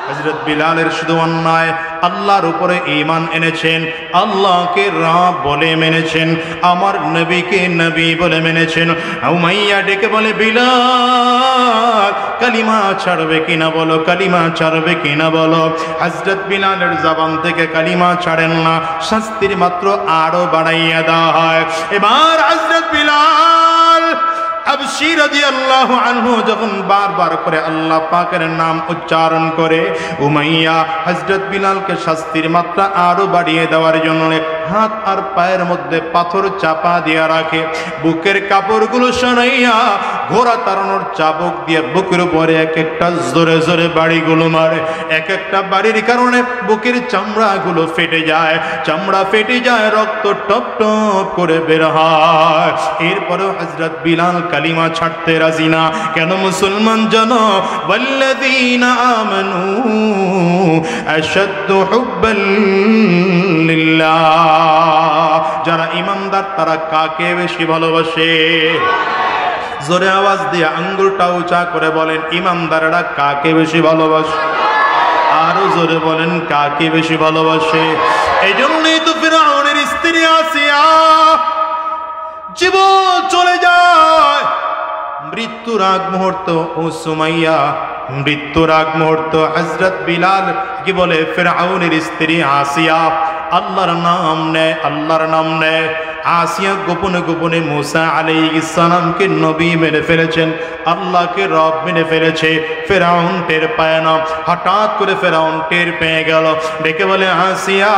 হযরত বিলালের শুধু অন্যায়, আল্লাহর উপরে ঈমান এনেছেন, আল্লাহকে রব বলে মেনেছেন, আমার নবীকে নবী বলে মেনেছেন। উমাইয়া ডেকে বলে, বিলাল কালিমা ছাড়বে কিনা বলো, কালিমা ছাড়বে কিনা বলো। হযরত বিলালের জবান থেকে কালিমা ছাড়েন না, শাস্তির মাত্র আরো বাড়াইয়া দেওয়া হয়। এবার হযরত বিলাল হাবশী রাদিয়াল্লাহু আনহু যখন বারবার করে আল্লাহ পাকের নাম উচ্চারণ করে, উমাইয়া হযরত বিলালকে শাস্তির মাত্রা আরো বাড়িয়ে দেওয়ার জন্য হাত আর পায়ের মধ্যে পাথর চাপা দিয়ে রাখে। বুকের কাপড়গুলো সরাইয়া ঘোড়া তাড়ানোর চাবুক দিয়ে বুকের উপরে এক একটা জোরে জোরে বাড়িগুলো মারে। এক একটা বাড়ির কারণে বুকের চামড়াগুলো ফেটে যায়, চামড়া ফেটে যায়, রক্ত টপ টপ করে বের হয়। এরপরেও হযরত বিলাল কালিমা ছাড়তে রাজি না। কেন মুসলমান জানো? ওয়াল্লাযীনা আমানু আশাদ্দু হুব্বান লিল্লাহ। যারা ঈমানদার তারা কাকে বেশি ভালোবাসে? জোরে আওয়াজ দিয়ে আঙ্গুলটা উঁচা করে বলেন, ঈমানদাররা কাকে বেশি ভালোবাসে? আরো জোরে বলেন, কাকে বেশি ভালোবাসে? এই জন্যই তো ফিরআউনের স্ত্রী আসিয়া জীবন চলে যায়, মৃত্যুর আগ মুহূর্ত ও সুমাইয়া মৃত্যুর আগ মুহূর্ত হযরত বিলাল কি বলে, ফিরআউনের স্ত্রী আসিয়া আল্লাহর নাম নেয়, আল্লাহর নাম নেয়। আসিয়া গোপনে গোপনে মুসা আলাইহিস সালামকে নবী মেনে ফেলেছেন, আল্লাহকে রব মেনে ফেলেছে। ফিরআউন টের পায় না। হঠাৎ করে ফিরআউন টের পেয়ে গেল, ডেকে বলে, আসিয়া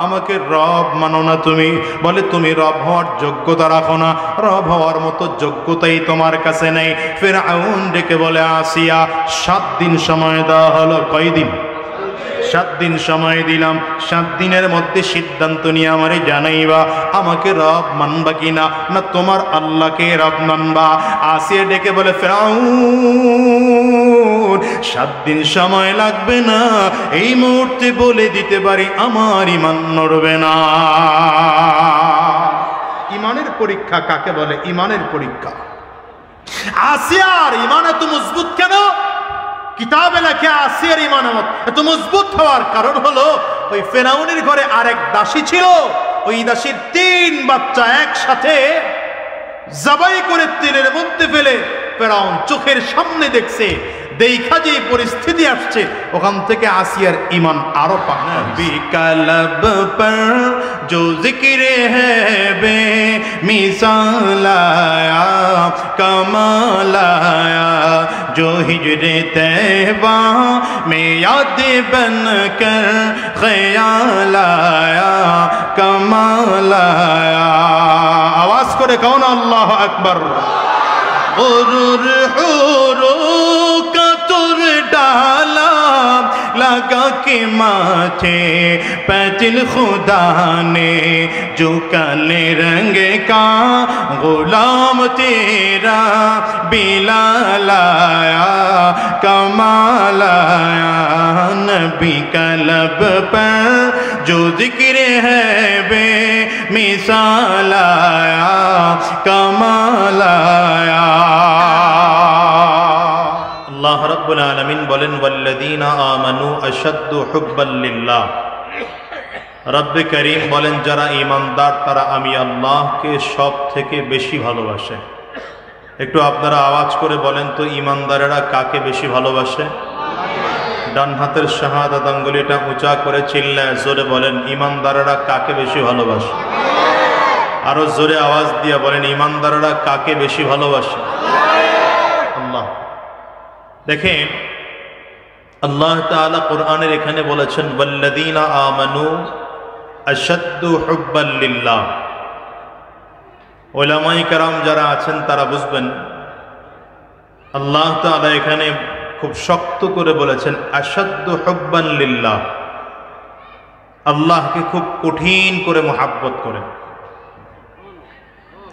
আমাকে রব মানো না তুমি? বলে, তুমি রব হওয়ার যোগ্যতা রাখো না, রব হওয়ার মতো যোগ্যতাই তোমার কাছে নেই। ফিরআউন ডেকে বলে, আসিয়া 7 দিন সময় দেওয়া হলো। কয়দিন? 7 দিন সময় দিলাম। 7 দিনের মধ্যে সিদ্ধান্ত নিয়ে আমারে জানাইবা আমাকে রব মানবা কিনা, না তোমার আল্লাহকে রব মানবা। আসিয়া ডেকে বলে, ফিরআউন 7 দিন সময় লাগবে না, এই মুহূর্তে বলে দিতে পারি আমার ঈমান নড়বে না। ঈমানের পরীক্ষা কাকে বলে? ঈমানের পরীক্ষা। আসিয়ার ঈমান এত মজবুত কেন? কিতাবে লেখা আসিয়ার ঈমান এত মজবুত হওয়ার কারণ হলো, ওই ফিরআউনের ঘরে আরেক দাসী ছিল, ওই দাসীর 3 বাচ্চা একসাথে জবাই করে তেলের মধ্যে ফেলে ফিরআউন চোখের সামনে দেখছে। দেখা যে পরিস্থিতি আসছে, ওখান থেকে আসিয়ার ঈমান আরো পাকা। বিকাलब पर जो जिक्र है बे मिसाल आया कमाल आया, जो हिजरे तैबा में याद बन कर ख्याल आया कमाल आया। आवाज करे कौन? अल्लाह अकबर। हुरूर हुरू का तुर डाला लगा के माथे पैतिल खुदा ने, जो काले रंग का गुलाम तेरा बिलाल आया कमाल आया। नबी का लब पर जो जिक्र है बे मिसाल आया कमाल आया। আল্লাহ রাব্বুল আলামিন বলেন, ওয়াল্লাযীনা আমানু আশাদ্দু হুব্বান লিল্লাহ। রব্বে করিম বলেন, যারা ঈমানদার তারা আমি আল্লাহকে সব থেকে বেশি ভালোবাসে। একটু আপনারা আওয়াজ করে বলেন তো, ঈমানদারেরা কাকে বেশি ভালোবাসে? ডান হাতের শাহাদাত আঙ্গুলিটা উঁচা করে চিল্লায় জোরে বলেন, ঈমানদারেরা কাকে বেশি ভালোবাসে? আরো জোরে আওয়াজ দিয়ে বলেন, ঈমানদারেরা কাকে বেশি ভালোবাসে? আল্লাহ। দেখেন, আল্লাহ তাআলা কোরআনের এখানে বলেছেন, ওয়াল্লাযীনা আমানু আশাদ্দু হুব্বান লিল্লাহ। উলামায়ে কেরাম যারা আছেন তারা বুঝবেন, আল্লাহ তাআলা এখানে খুব শক্ত করে বলেছেন আশাদ্দু হুব্বান লিল্লাহ। আল্লাহকে খুব কঠিন করে মহাব্বত করে।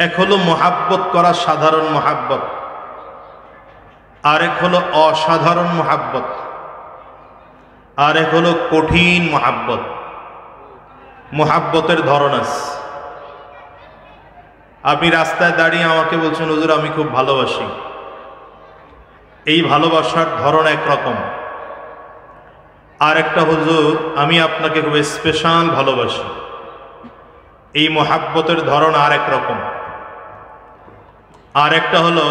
এক হলো মহাব্বত করা সাধারণ মহাব্বত, আরেক হলো অসাধারণ মহাব্বত, আরেক হলো কঠিন মহাব্বত। মহাব্বতের ধরন আছে। আপনি রাস্তায় দাঁড়িয়ে আমাকে বলছেন, হুজুর আমি খুব ভালোবাসি, এই ভালোবাসার ধরন একরকম। আর একটা হুজুর আমি আপনাকে খুব স্পেশাল ভালোবাসি, এই মোহাব্বতের ধরন আর এক রকম। আর একটা হলো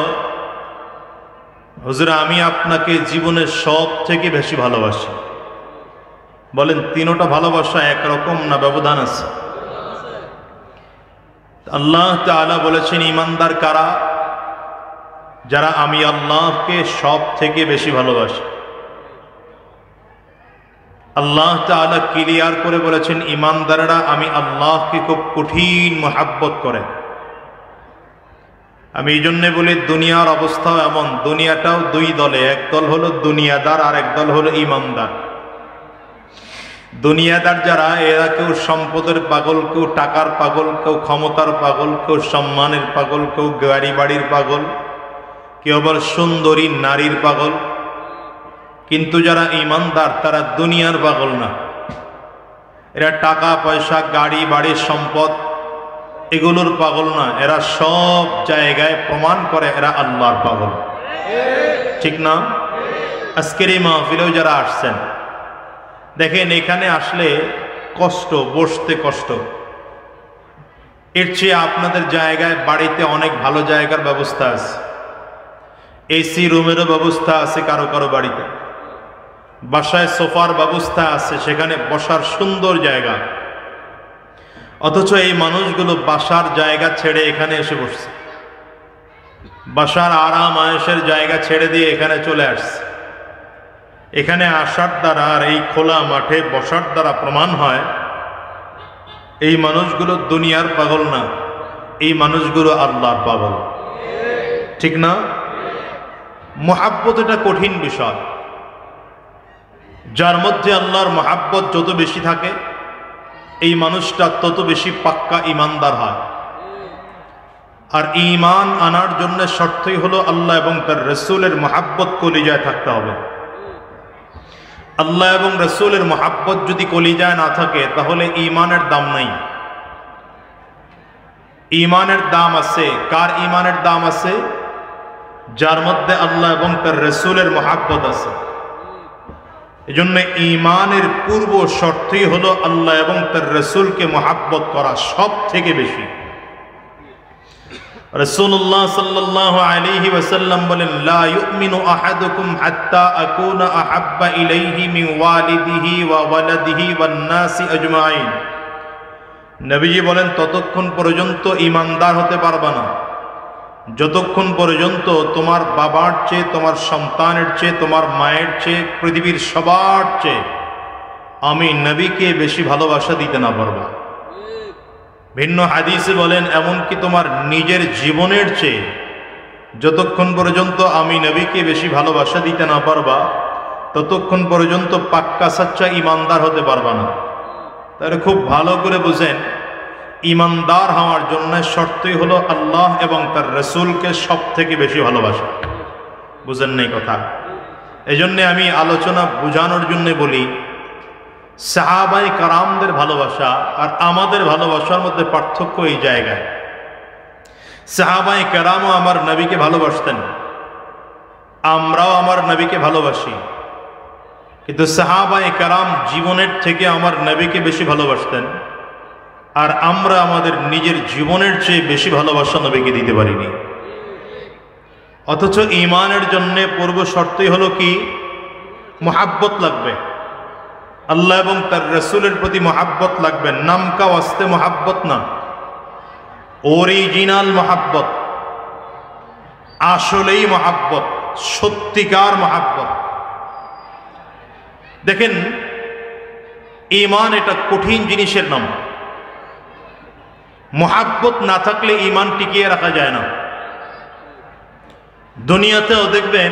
হুজুর আমি আপনাকে জীবনের সব থেকে বেশি ভালোবাসি। বলেন তিনোটা ভালোবাসা একরকম না ব্যবধান আছে? আল্লাহ তাআলা বলেছেন ঈমানদার কারা? যারা আমি আল্লাহকে সব থেকে বেশি ভালোবাসি। আল্লাহ তাআলা ক্লিয়ার করে বলেছেন ঈমানদাররা আমি আল্লাহকে খুব কঠিন মোহাব্বত করে। আমি এই জন্যে বলি দুনিয়ার অবস্থাও এমন, দুনিয়াটাও দুই দলে, এক দল হলো দুনিয়াদার আর এক দল হলো ঈমানদার। দুনিয়াদার যারা, এরা কেউ সম্পদের পাগল, কেউ টাকার পাগল, কেউ ক্ষমতার পাগল, কেউ সম্মানের পাগল, কেউ গাড়ি বাড়ির পাগল, কেউ আবার সুন্দরী নারীর পাগল। কিন্তু যারা ঈমানদার তারা দুনিয়ার পাগল না, এরা টাকা পয়সা গাড়ি বাড়ির সম্পদ এগুলোর পাগল না, এরা সব জায়গায় প্রমাণ করে এরা আল্লাহর পাগল। ঠিক না? আজকের এই মাহফিলেও যারা আসছেন দেখেন এখানে আসলে কষ্ট, বসতে কষ্ট। এর চেয়ে আপনাদের জায়গায় বাড়িতে অনেক ভালো জায়গার ব্যবস্থা আছে, এসি রুমেরও ব্যবস্থা আছে কারো কারো বাড়িতে, বাসায় সোফার ব্যবস্থা আছে, সেখানে বসার সুন্দর জায়গা। অথচ এই মানুষগুলো বাসার জায়গা ছেড়ে এখানে এসে বসছে, বাসার আরাম আয়েশের জায়গা ছেড়ে দিয়ে এখানে চলে আসছে। এখানে আসার দ্বারা আর এই খোলা মাঠে বসার দ্বারা প্রমাণ হয় এই মানুষগুলো দুনিয়ার পাগল না, এই মানুষগুলো আল্লাহর পাগল। ঠিক না? মোহাব্বত এটা কঠিন বিষয়, যার মধ্যে আল্লাহর মোহাব্বত যত বেশি থাকে এই মানুষটা তত বেশি পাক্কা ঈমানদার হয়। আর ঈমান আনার জন্য শর্তই হলো আল্লাহ এবং তার রাসূলের মোহাব্বত কলিজায় থাকতে হবে। আল্লাহ এবং রাসূলের মোহাব্বত যদি কলিজায় না থাকে তাহলে ঈমানের দাম নাই। ঈমানের দাম আছে কার? ঈমানের দাম আছে যার মধ্যে আল্লাহ এবং তার রাসূলের মোহাব্বত আছে। এজন্য ঈমানের পূর্ব শর্তই হলো আল্লাহ এবং তার রাসূলকে মোহাব্বত করা সব থেকে বেশি। রাসূলুল্লাহ সাল্লাল্লাহু আলাইহি ওয়াসাল্লাম বলেন লা ইউমিনু আহাদুকুম হাত্তা আকুনা আহাব্বা ইলাইহি মিন ওয়ালিদিহি ওয়া ওয়ালাদিহি ওয়ান নাসি আজমাইন। নবীজি বলেন ততক্ষণ পর্যন্ত ঈমানদার হতে পারবে না যতক্ষণ পর্যন্ত তোমার বাবার চেয়ে, তোমার সন্তানের চেয়ে, তোমার মায়ের চেয়ে, পৃথিবীর সবার চেয়ে আমি নবীকে বেশি ভালোবাসা দিতে না পারবা। ভিন্ন হাদিসে বলেন এমনকি তোমার নিজের জীবনের চেয়ে যতক্ষণ পর্যন্ত আমি নবীকে বেশি ভালোবাসা দিতে না পারবা ততক্ষণ পর্যন্ত পাক্কা সাচ্চা ঈমানদার হতে পারবা না। তাহলে খুব ভালো করে বুঝেন ঈমানদার হওয়ার জন্য শর্তই হলো আল্লাহ এবং তার রাসূলকে সব থেকে বেশি ভালোবাসা। বুঝেন নাই কথা? এজন্য আমি আলোচনা বোঝানোর জন্য বলি সাহাবায়ে কারামদের ভালোবাসা আর আমাদের ভালোবাসার মধ্যে পার্থক্য এই জায়গায়। সাহাবায়ে কেরামও আমার নবীকে ভালোবাসতেন, আমরাও আমার নবীকে ভালোবাসি, কিন্তু সাহাবায়ে কেরাম জীবনের থেকে আমার নবীকে বেশি ভালোবাসতেন আর আমরা আমাদের নিজের জীবনের চেয়ে বেশি ভালোবাসা নবীকে দিতে পারিনি। অথচ ঈমানের জন্য পূর্ব শর্তই হলো কি? মোহাব্বত লাগবে, আল্লাহ এবং তার রাসূলের প্রতি মোহাব্বত লাগবে। নামকা ওয়াস্তে মোহাব্বত না, অরিজিনাল মোহাব্বত, আসলেই মোহাব্বত, সত্যিকার মোহাব্বত। দেখেন ঈমান এটা কঠিন জিনিসের নাম। মোহাব্বত না থাকলে ঈমান টিকিয়ে রাখা যায় না। দুনিয়াতেও দেখবেন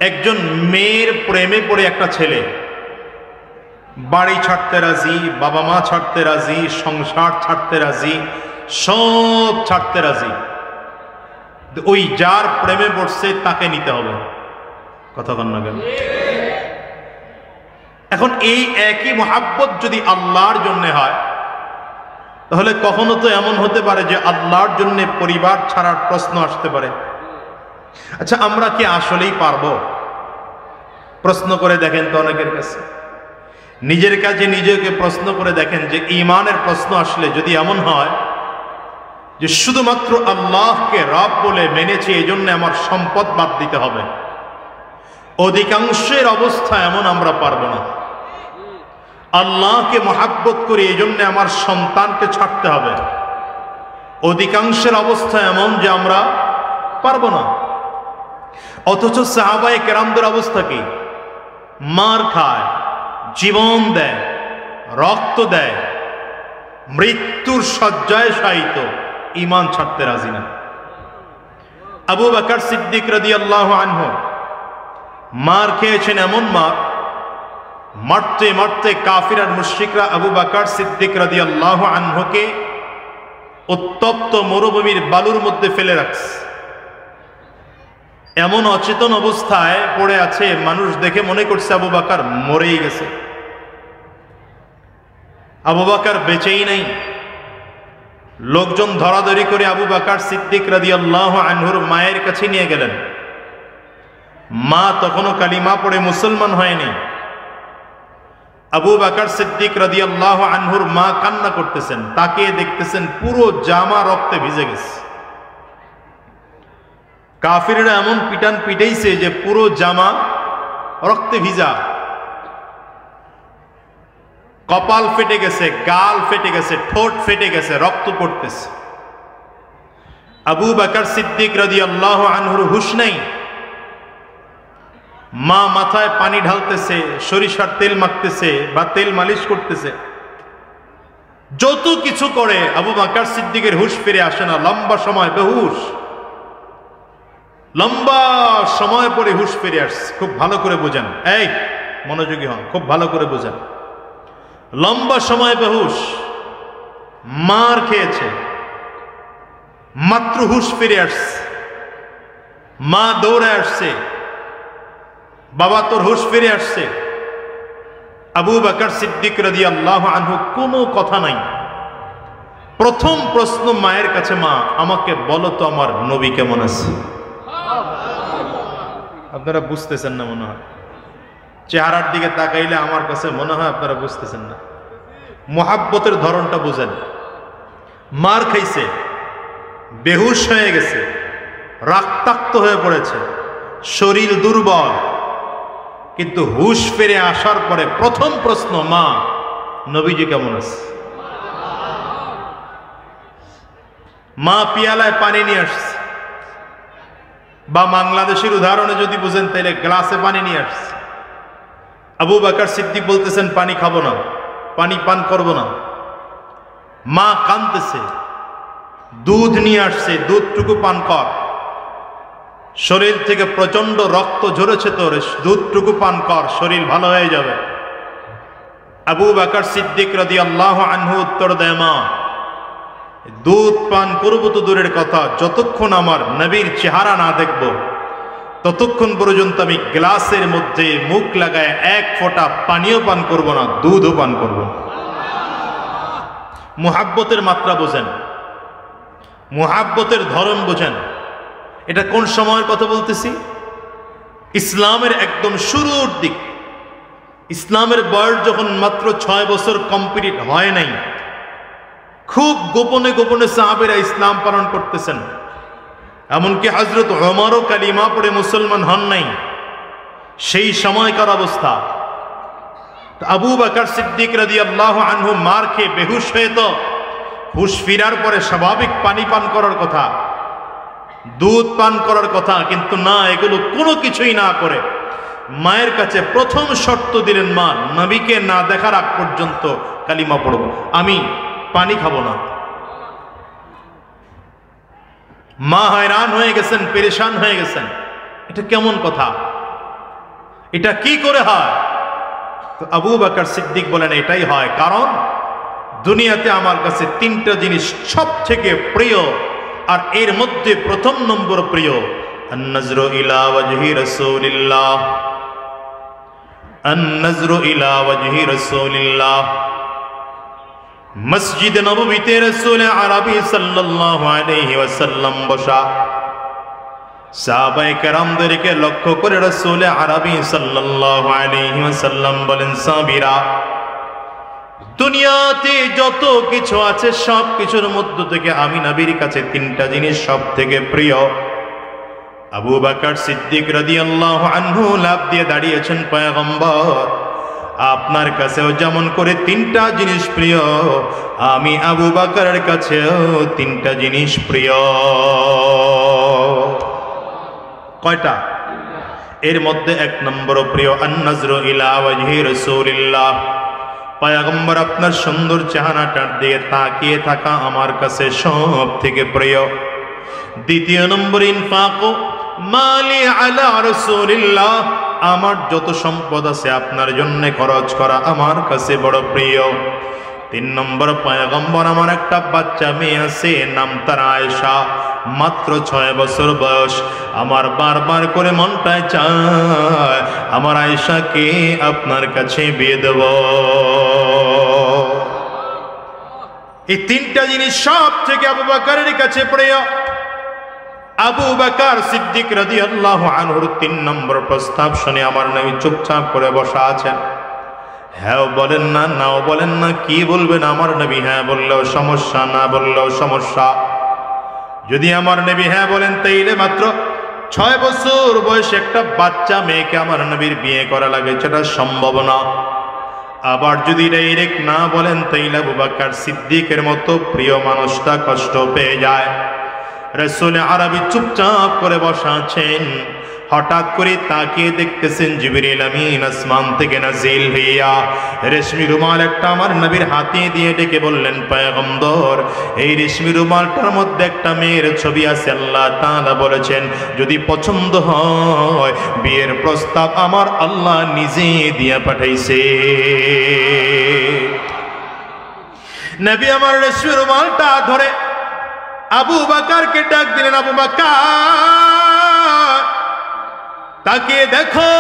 একজন মেয়ের প্রেমে পড়ে একটা ছেলে বাড়ি ছাড়তে রাজি, বাবা মা ছাড়তে রাজি, সংসার ছাড়তে রাজি, সব ছাড়তে রাজি, ওই যার প্রেমে পড়ছে তাকে নিতে হবে। কথা বল না কেন? এখন এই একই মোহাব্বত যদি আল্লাহর জন্য হয় তাহলে কখনো তো এমন হতে পারে যে আল্লাহর জন্য পরিবার ছাড়ার প্রশ্ন আসতে পারে। আচ্ছা আমরা কি আসলেই পারবো? প্রশ্ন করে দেখেন তো অনেকের কাছে, নিজের কাছে নিজেকে প্রশ্ন করে দেখেন যে ঈমানের প্রশ্ন আসলে যদি এমন হয় যে শুধুমাত্র আল্লাহকে রব বলে মেনেছি এই জন্য আমার সম্পদ বাদ দিতে হবে, অধিকাংশের অবস্থা এমন আমরা পারবো না। আল্লাহকে মহাব্বত করি এই জন্য আমার সন্তানকে ছাড়তে হবে, অধিকাংশের অবস্থা এমন যে আমরা পারবো না। অথচ সাহাবায়ে কেরামদের অবস্থা কি? মার খায়, জীবন দেয়, রক্ত দেয়, মৃত্যুর শয্যায় শায়িত, ঈমান ছাড়তে রাজি না। আবু বকর সিদ্দিক রাদিয়াল্লাহু আনহু মার খেয়েছেন, এমন মার, মারতে মারতে কাফির আর মুশরিকরা আবু বকর সিদ্দিক রাদিয়াল্লাহু আনহুকে উত্তপ্ত মরুভূমির বালুর মধ্যে ফেলে রাখছে। এমন অচেতন অবস্থায় পড়ে আছে, মানুষ দেখে মনে করছে আবু বকর মরেই গেছে, আবু বকর বেঁচেই নাই। লোকজন ধরাধরি করে আবু বকর সিদ্দিক রাদিয়াল্লাহু আনহুর মায়ের কাছে নিয়ে গেলেন। মা তখনও কালিমা পড়ে মুসলমান হয়নি। আবু বকর সিদ্দিক রাদিয়াল্লাহু আনহুর মা কান্না করতেছেন, তাকিয়ে দেখতেছেন পুরো জামা রক্তে ভিজে গেছে। কাফিররা এমন পিটান পিটাইছে যে পুরো জামা রক্তে ভিজা, কপাল ফেটে গেছে, গাল ফেটে গেছে, ঠোঁট ফেটে গেছে, রক্ত পড়তেছে। আবু বকর সিদ্দিক রাদিয়াল্লাহু আনহুর হুঁশ নাই। মা মাথায় পানি ঢালতেছে, সরিষার তেল মাখতেছে বা তেল মালিশ করতেছে, যত কিছু করে আবু বকর সিদ্দিকের হুঁশ ফিরে আসে না। লম্বা সময় বেহুশ, লম্বা সময় পরে হুঁশ ফিরে আসছে। খুব ভালো করে বোঝেন, এই মনোযোগী হন, খুব ভালো করে বোঝেন। লম্বা সময় বেহুশ, মার খেয়েছে, মাত্র হুঁশ ফিরে আসছে। মা দৌড়ে আসছে, বাবা তোর হুঁশ ফিরে আসছে। আবু বকর সিদ্দিক রাদিয়াল্লাহু আনহু কোনো কথা নাই। প্রথম প্রশ্ন মায়ের কাছে, মা আমাকে বলো তো আমার নবী কেমন আছে? আপনারা বুঝতেছেন না মনে হয়, চেহারার দিকে তাকাইলে আমার কাছে মনে হয় আপনারা বুঝতেছেন না। মুহাব্বতের ধরনটা বুঝেন। মার খাইছে, বেহুশ হয়ে গেছে, রক্তাক্ত হয়ে পড়েছে, শরীর দুর্বল, কিন্তু হুঁশ ফিরে আসার পরে প্রথম প্রশ্ন, মা নবীজি কেমন আছে? মা পিয়ালায় পানি নিয়ে আসছে, বা বাংলাদেশের উদাহরণে যদি বুঝেন তাহলে গ্লাসে পানি নিয়ে আসছে। আবু বকর সিদ্দিক বলতেছেন পানি খাবো না, পানি পান করবো না। মা কাঁদতেছে, দুধ নিয়ে আসছে, দুধটুকু পান কর, শরীর থেকে প্রচন্ড রক্ত ঝরেছে তোর, দুধটুকু পান কর, শরীর ভালো হয়ে যাবে। আবু বকর সিদ্দিক রাদিয়াল্লাহু আনহু উত্তর দেয়, মা দুধ পান করবো তো দূরের কথা, যতক্ষণ আমার নবীর চেহারা না দেখব ততক্ষণ পর্যন্ত আমি গ্লাসের মধ্যে মুখ লাগায় এক ফোঁটা পানিও পান করব না, দুধও পান করব না। মুহাব্বতের মাত্রা বোঝেন, মুহাব্বতের ধরন বোঝেন। এটা কোন সময়ের কথা বলতেছি? ইসলামের একদম শুরুর দিক। ইসলামের বয়স যখন মাত্র 6 বছর কমপ্লিট হয় নাই, খুব গোপনে গোপনে সাহাবীরা ইসলাম পালন করতেছেন। এমনকি হযরত ওমরও কালিমা পড়ে মুসলমান হন নাই, সেই সময়কার অবস্থা। আবু বকর সিদ্দিক রাদিয়াল্লাহু আনহু মার খেয়ে বেহুশ হয়ে তো হুঁশ ফিরার পরে স্বাভাবিক পানি পান করার কথা, দুধ পান করার কথা, কিন্তু না, এগুলো কোনো কিছুই না করে মায়ের কাছে প্রথম শর্ত দিলেন, মা নবীকে না দেখার আগ পর্যন্ত কালিমা পড়ব, আমি পানি খাবো না। মা হয়রান হয়ে গেছেন, পেরেশান হয়ে গেছেন, এটা কেমন কথা, এটা কি করে হয়? তো আবু বকর সিদ্দিক বলেন, এটাই হয় কারণ দুনিয়াতে আমার কাছে 3টা জিনিস সব থেকে প্রিয়, আর এর মধ্যে প্রথম নম্বর প্রিয়, আন-নাজরু ইলা ওয়াজহি রাসূলিল্লাহ, আন-নাজরু ইলা ওয়াজহি রাসূলিল্লাহ। মসজিদ নববীতে রাসূল আরবি সাল্লাল্লাহু আলাইহি ওয়াসাল্লাম বসা, সাহাবায়ে কেরামদেরকে লক্ষ্য করে রাসূল আরবি সাল্লাল্লাহু আলাইহি ওয়াসাল্লাম বলেন, সাবিরা, দুনিয়াতে যত কিছু আছে সব কিছুর মধ্য থেকে আমি নবীর কাছে তিনটা জিনিস সব থেকে প্রিয়। আবু বকর সিদ্দিক রাদিয়াল্লাহু আনহু লাফ দিয়ে দাঁড়িয়েছেন, পয়গম্বর আপনার কাছেও যেমন করে তিনটা জিনিস প্রিয়, আমি আবু বকরের কাছেও তিনটা জিনিস প্রিয়। কয়টা? এর মধ্যে এক নম্বর প্রিয়, আন-নাজরু ইলা ওয়াজহি রাসূলিল্লাহ, পয়গম্বর আপনার সুন্দর চেহারাটার দিকে তাকিয়ে থাকা আমার কাছে সব থেকে প্রিয়। দ্বিতীয় নম্বর, ইনফাকু মালি আলা রাসূলিল্লাহ, আমার যত সম্পদ আছে আপনার জন্য খরচ করা আমার কাছে বড় প্রিয়। তিন নম্বর, পয়গম্বর আমার একটা বাচ্চা মেয়ে আছে, নাম তার আয়েশা, মাত্র 6 বছর বয়স। আমার বারবার করে মনটায় চায় আমার আয়েশাকে আপনার কাছে বিয়ে দেব। এই তিনটা জিনিস সব থেকে আবু বকরের কাছে প্রিয়। আবু বকর সিদ্দিক রাদিয়াল্লাহু আনহুর 3 নম্বর প্রস্তাব শুনে আমার নবী চুপচাপ করে বসা আছেন। হ্যাঁ বলেন না, নাও বলেন না, কি বলবেন আমার নবী? হ্যাঁ বললেও সমস্যা, না বললেও সমস্যা। যদি আমার নবী হ্যাঁ বলেন তাইলে মাত্র 6 বছর বয়সে একটা বাচ্চা মেয়েকে আমার নবীর বিয়ে করা লাগে, সেটা সম্ভব না। আবার যদি ডাইরেক্ট না বলেন তাইলে আবু বকর সিদ্দিকের মতো প্রিয় মানুষটা কষ্ট পেয়ে যায়। রাসূল আরবি চুপচাপ করে বসা আছেন। হঠাৎ করে তাকিয়ে দেখতেছেন জিবরিল আমিন আসমান থেকে নাজিল হইয়া রেশমি রুমাল একটা আমার নবীর হাতে দিয়ে ডেকে বললেন, পয়গম্বর, এই রেশমি রুমালটার মধ্যে একটা মেয়ের ছবি আছে। আল্লাহ তাআলা বলেছেন যদি পছন্দ হয় বিয়ের প্রস্তাব আমার আল্লাহ নিজে দিয়ে পাঠাইছে। নবী আমার রেশমি রুমালটা ধরে আবু বকরকে ডাক দিলেন, আবু বকর তাকে দেখো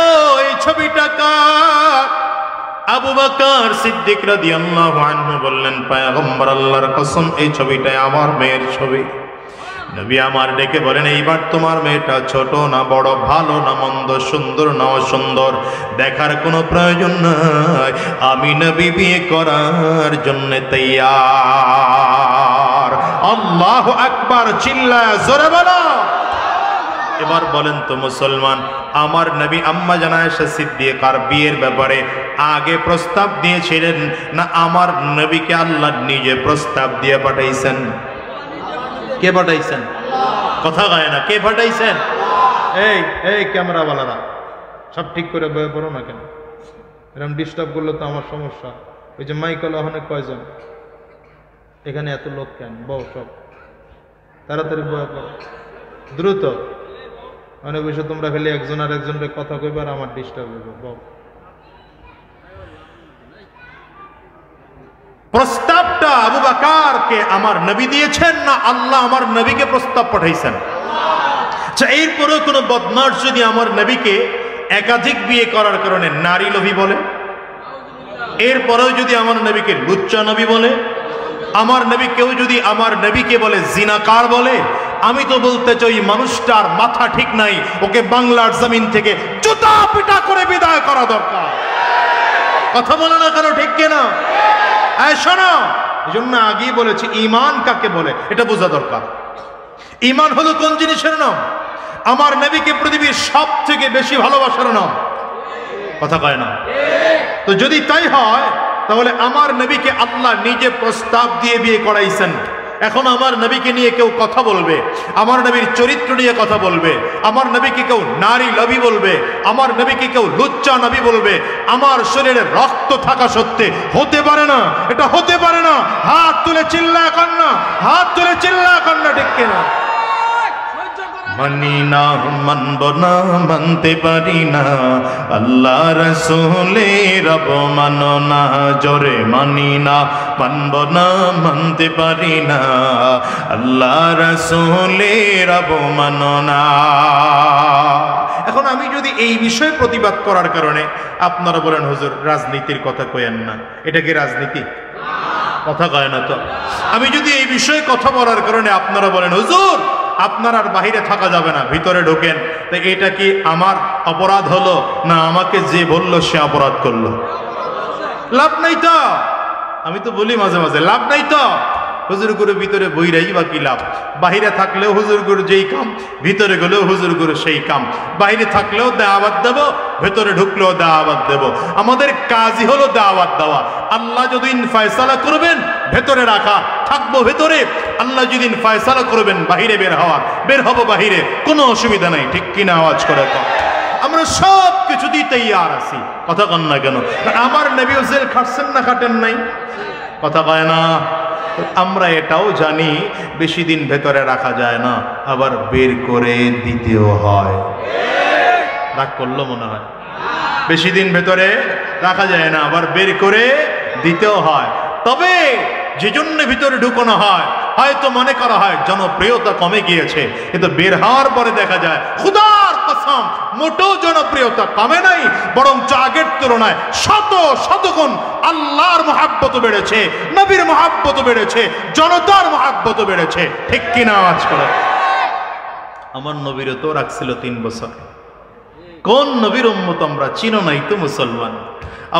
এই ছবিটা কার? আবু বকর সিদ্দিক রাদিয়াল্লাহু আনহু বললেন, পয়গম্বর আল্লাহর কসম এই ছবিটা আমার মেয়ের ছবি। নবী আমার ডেকে বলেন, এইবার তোমার মেয়েটা ছোট না বড়, ভালো না মন্দ, সুন্দর না অসুন্দর, দেখার কোনো প্রয়োজন নাই, আমি নবী বিয়ে করার জন্য তৈয়ার। আল্লাহু আকবার, চিল্লায়া জোরে বলো। এবার বলেন তো মুসলমান, আমার নবী আম্মা জান আয়েশা সিদ্দিকার বিয়ের ব্যাপারে আগে প্রস্তাব দিয়েছিলেন না আমার নবীকে আল্লাহ নিজে প্রস্তাব দিয়ে পাঠাইছেন? কে পাঠাইছেন? কথা গায় না, কে পাঠাইছেন? এই ক্যামেরাওয়ালারা সব ঠিক করে বয়ে পড়ো না কেন? এরকম ডিস্টার্ব করলে তো আমার সমস্যা। ওই যে মাইকল ওখানে কয়জন, এখানে এত লোক কেন? বউ সব তাড়াতাড়ি বয়ে পড়ো, দ্রুত। অনেক বিষয় তোমরা খালি একজন আর একজনের কথা কইবার, আমার ডিস্টার্ব হইব। বউ, প্রস্তাবটা আবু বকরকে আমার নবী দিয়েছেন না আল্লাহ আমার নবীকে প্রস্তাব পাঠাইছেন? আচ্ছা, এরপরেও কোনো বদমাশ যদি আমার নবীকে একাধিক বিয়ে করার কারণে নারী লোভী বলে, এরপরেও যদি আমার নবীকে লুচ্চা নবী বলে, আমার নবী কেউ যদি আমার নবীকে বলে জিনাকার বলে, আমি তো বলতে চাই মানুষটার মাথা ঠিক নাই, ওকে বাংলার জমিন থেকে জুতা পিটা করে বিদায় করা দরকার। কথা বলে না কেন? ঠিক কিনা? শোনো, এই জন্য আগেই বলেছি ঈমান কাকে বলে এটা বোঝা দরকার। ঈমান হলো কোন জিনিসের নাম? আমার নবীকে পৃথিবীর সব থেকে বেশি ভালোবাসার নাম। কথা কয় না? তো যদি তাই হয় তাহলে আমার নবীকে আল্লাহ নিজে প্রস্তাব দিয়ে বিয়ে করাইছেন। এখন আমার নবীকে নিয়ে কেউ কথা বলবে, আমার নবীর চরিত্র নিয়ে কথা বলবে, আমার নবীকে কেউ নারী নবী বলবে, আমার নবীকে কেউ লুচ্চা নবী বলবে, আমার শরীরে রক্ত থাকা সত্ত্বে হতে পারে না, এটা হতে পারে না। হাত তুলে চিল্লায় কান্না, হাত তুলে চিল্লায় কান্না, ঠিক কিনা? মানি না, মানব না, মানতে পারি না, আল্লাহ রাসূলের অবমাননা, জোরে মানি না, মানব না, মানতে পারি না, আল্লাহ রাসূলের অবমাননা। এখন আমি যদি এই বিষয়ে প্রতিবাদ করার কারণে আপনারা বলেন হুজুর রাজনীতির কথা কয়েন না, এটা কি রাজনীতি? কথা কয় না তো। আমি যদি এই বিষয়ে কথা বলার কারণে আপনারা বলেন হুজুর আপনার আর বাহিরে থাকা যাবে না, ভিতরে ঢোকেন। তো এটা কি আমার অপরাধ হলো, না আমাকে যে বলল সে অপরাধ করলো? লাভ নাই তো। আমি তো বলি মাঝে মাঝে লাভ নাই তো। হুজুর গুরু ভিতরে বইরাই বা কি লাভ? বাহিরে থাকলেও হুজুর গুরু যেই কাম, ভিতরে গেলেও হুজুর গুরু সেই কাম। বাহিরে থাকলেও দাওয়াত দেব, ভেতরে ঢুকলেও দাওয়াত দেব। আমাদের কাজই হলো দাওয়াত দেওয়া। আল্লাহ যদি ফয়সালা করবেন ভেতরে রাখা, থাকবো ভেতরে। আল্লাহ যদি ফয়সালা করবেন বাহিরে বের হওয়া, বের হবো বাহিরে, কোনো অসুবিধা নাই। ঠিক কিনা? আওয়াজ করে তো। আমরা সব কিছুতেই তৈয়ার আছি। কথা কন না কেন? আমার নবী জেল খাটছেন না খাটেন নাই? কথা কয় না। আমরা এটাও জানি বেশি দিন ভেতরে রাখা যায় না, আবার বের করে দিতেও হয়। রাগ করলো মনে হয়? বেশি দিন ভেতরে রাখা যায় না, আবার বের করে দিতেও হয়। তবে যে জন্য ভিতরে ঢুকানো হয়, হয়তো মনে করা হয় জনপ্রিয়তা কমে গিয়েছে, কিন্তু বের হওয়ার পরে দেখা যায় খুদার কসম মোটেও জনপ্রিয়তা কমে নাই, বরং আগের তুলনায় শত শতগুণ আল্লাহর মহাব্বত বেড়েছে, নবীর মহাব্বত বেড়েছে, জনতার মহাব্বত বেড়েছে। ঠিক কিনা? আওয়াজ করে। আমার নবীরও তো রাখছিল 3 বছর। কোন নবীর উম্মত আমরা? চিনো নাই তো মুসলমান।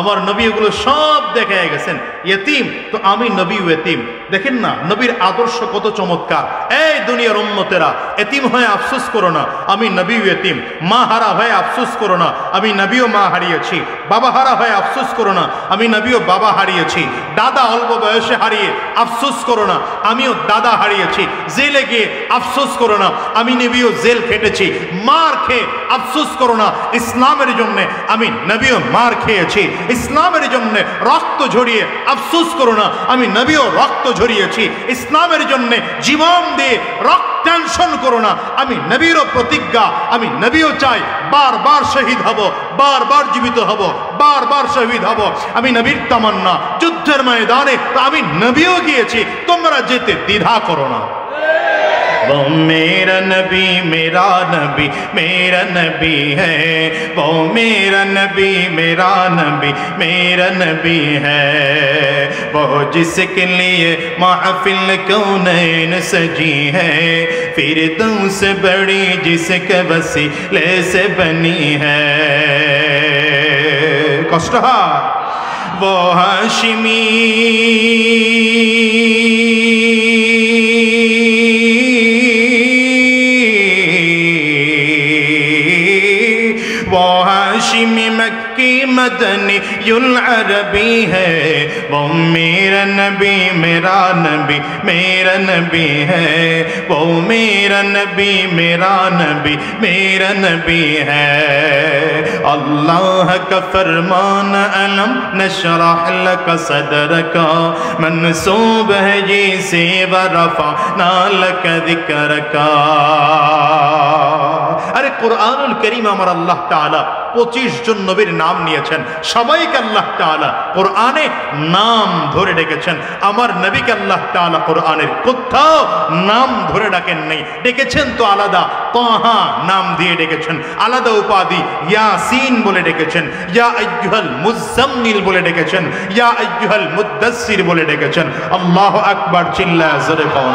আমার নবী এগুলো সব দেখায় গেছেন। ইয়েতিম তো আমি নবীও এতিম। দেখেন না নবীর আদর্শ কত চমৎকার। এই দুনিয়ার উম্মতেরা, এতিম হয়ে আফসোস করো না, আমি নবীও এতিম। মা হারা হয়ে আফসোস করো না, আমি নবীও মা হারিয়েছি। বাবা হারা হয়ে আফসোস করো না, আমি নবীও বাবা হারিয়েছি। দাদা অল্প বয়সে হারিয়ে আফসোস করো না, আমিও দাদা হারিয়েছি। জেলে গিয়ে আফসোস করো না, আমি নবীও জেল খেটেছি। মার খেয়ে আফসোস করো না, ইসলামের জন্য আমি নবীও মার খেয়েছি। ইসলামের জন্য রক্ত ঝরিয়ে আফসোস করো না, আমি নবীও রক্ত ঝরিয়েছি। ইসলামের জন্য জীবন দিয়ে টেনশন করো না, আমি নবীরও প্রতিজ্ঞা, আমি নবীও চাই বারবার শহীদ হব, বারবার জীবিত হব, বারবার শহীদ হব। আমি নবীর তামান্না যুদ্ধের ময়দানে, আমি নবীও গিয়েছি, তোমরা যেতে দ্বিধা করো না। वो मेरा नबी मेरा नबी मेरा नबी है, वो मेरा नबी मेरा नबी मेरा नबी है, वो जिसके लिए महफिल कौनैन सजी है, फिरदौस बड़ी जिसके वसीले से बनी है। कष्ट वो हाशिमी मक्की मदनी युल अरबी है, वो मेरा नबी मेरा नबी मेरा नबी है, वो मेरा नबी मेरा नबी मेरा नबी है। अल्लाह का फरमान अलम नशरह लक सदरका, मनसूब है ये से वरफअना लक जिक्रका। अरे कुरानुल करीम আমার আল্লাহ তাআলা 25 জন নবীর নাম নিয়েছেন, সবাইকে আল্লাহ তাআলা কোরআনে নাম ধরে ডেকেছেন। আমার নবীকে আল্লাহ তাআলা কোরআনের কোথাও নাম ধরে ডাকেন নাই, ডেকেছেন তো আলাদা। তাহা নাম দিয়ে ডেকেছেন, আলাদা উপাধি ইয়াসিন বলে ডেকেছেন, ইয়া আইয়ুহাল মুজাম্মিল বলে ডেকেছেন, ইয়া আইয়ুহাল মুদ্দাসসির বলে ডেকেছেন। আল্লাহু আকবার, চিল্লায়া জোরে কও।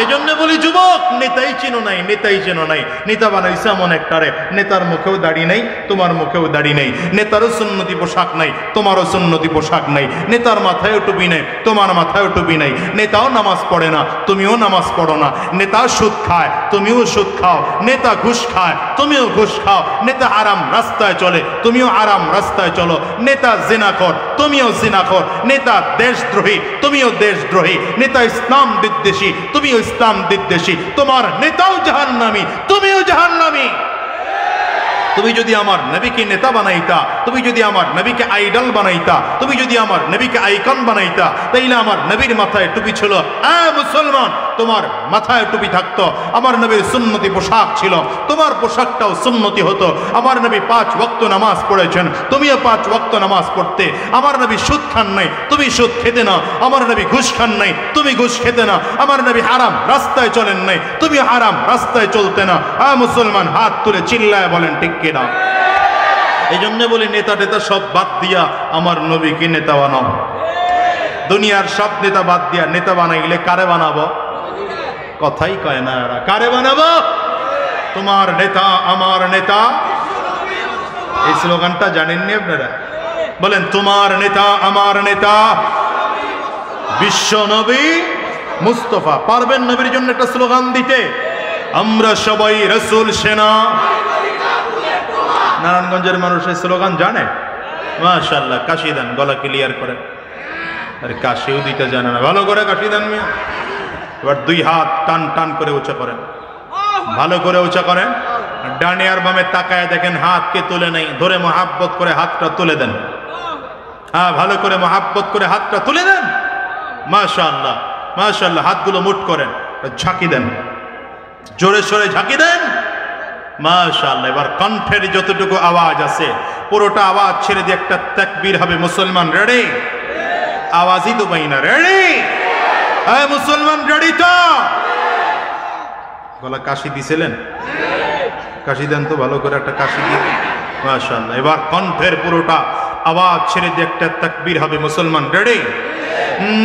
এই জন্য বলি যুবক, নেতাই চিনো নাই, নেতাই চেনো নাই। নেতা বানাইছে এমন একটারে, নেতার মুখেও দাড়ি নাই, তোমার মুখেও দাড়ি নাই। নেতারও সুন্নতি পোশাক নাই, তোমারও সুন্নতি পোশাক নাই। নেতার মাথায়ও টুপি নাই, তোমার মাথায়ও টুপি নাই। নেতাও নামাজ পড়ে না, তুমিও নামাজ পড়ো না। নেতা সুদ খায়, তুমিও সুদ খাও। নেতা ঘুষ খায়, তুমিও ঘুষ খাও। নেতা আরাম রাস্তায় চলে, তুমিও আরাম রাস্তায় চলো। নেতা জিনাখোর, তুমিও জিনাখোর। নেতা দেশদ্রোহী, তুমিও দেশদ্রোহী। নেতা ইসলাম বিদ্বেষী, তুমিও ইসলাম বিদ্বেষী। তোমার নেতাও জাহান্নামী, তুমিও জাহান্নামী। তুমি যদি আমার নবীকে নেতা বানাইতা, তুমি যদি আমার নবীকে আইডল বানাইতা, তুমি যদি আমার নবীকে আইকন বানাইতা, তাইলে আমার নবীর মাথায় টুপি ছিল। মুসলমান, তোমার মাথায় টুপি থাকতো। আমার নবীর সুন্নতি পোশাক ছিল, তোমার পোশাকটাও সুন্নতি হতো। আমার নবী 5 ওয়াক্ত নামাজ পড়েছেন, তুমিও 5 ওয়াক্ত নামাজ পড়তে। আমার নবী সুদ খান নাই, তুমি সুদ খেতে না। আমার নবী ঘুষ খান নাই, তুমি ঘুষ খেতে না। আমার নবী হারাম রাস্তায় চলেন নাই, তুমি হারাম রাস্তায় চলতে না। মুসলমান, হাত তুলে চিল্লায় বলেন ঠিক কিনা? এই জন্য বলি নেতা টেতা সব বাদ দিয়া আমার নবীকে নেতা বানাও। দুনিয়ার সব নেতা বাদ দিয়া নেতা বানাইলে কারে বানাবো? কথাই কয় না এরা। কারে বানাবো? তোমার নেতা আমার নেতা। এই স্লোগানটা জানেননি আপনারা? বলেন, তোমার নেতা আমার নেতা বিশ্ব নবী মুস্তফা। পারবেন নবীর জন্য একটা স্লোগান দিতে? আমরা সবাই রাসূল সেনা। নারায়ণগঞ্জের মানুষ এই স্লোগান জানে? মাশাআল্লাহ, কাশি দেন, গলা ক্লিয়ার করে। আরে কাশিও দিতে জানে না, ভালো করে কাশি দেন মিয়া। এবার দুই হাত টান টান করে উঁচা করেন, ভালো করে উঁচা করেন। ডানে আর বামে তাকায় দেখেন হাতকে তুলে নেই, ধরে মহাব্বত করে হাতটা তুলে দেন। হ্যাঁ, ভালো করে মহাব্বত করে হাতটা তুলে দেন। মাশাআল্লাহ মাশাআল্লাহ, হাতগুলো মুঠ করেন, ঝাঁকি দেন, জোরে সোরে ঝাঁকি দেন। মাশাআল্লাহ। এবার কণ্ঠের যতটুকু আওয়াজ আছে পুরোটা আওয়াজ ছেড়ে দিয়ে একটা তাকবীর হবে। মুসলমান রেডি? আওয়াজই তো পাই না। রেডি? হ্যাঁ মুসলমান রেডি তো? গলা কাশি দিছিলেন? কাশি দেন তো, ভালো করে একটা কাশি দিয়ে। মাশাআল্লাহ। এবার কণ্ঠের পুরোটা আওয়াজ ছেড়ে দিয়ে একটা তাকবীর হবে। মুসলমান রেডি?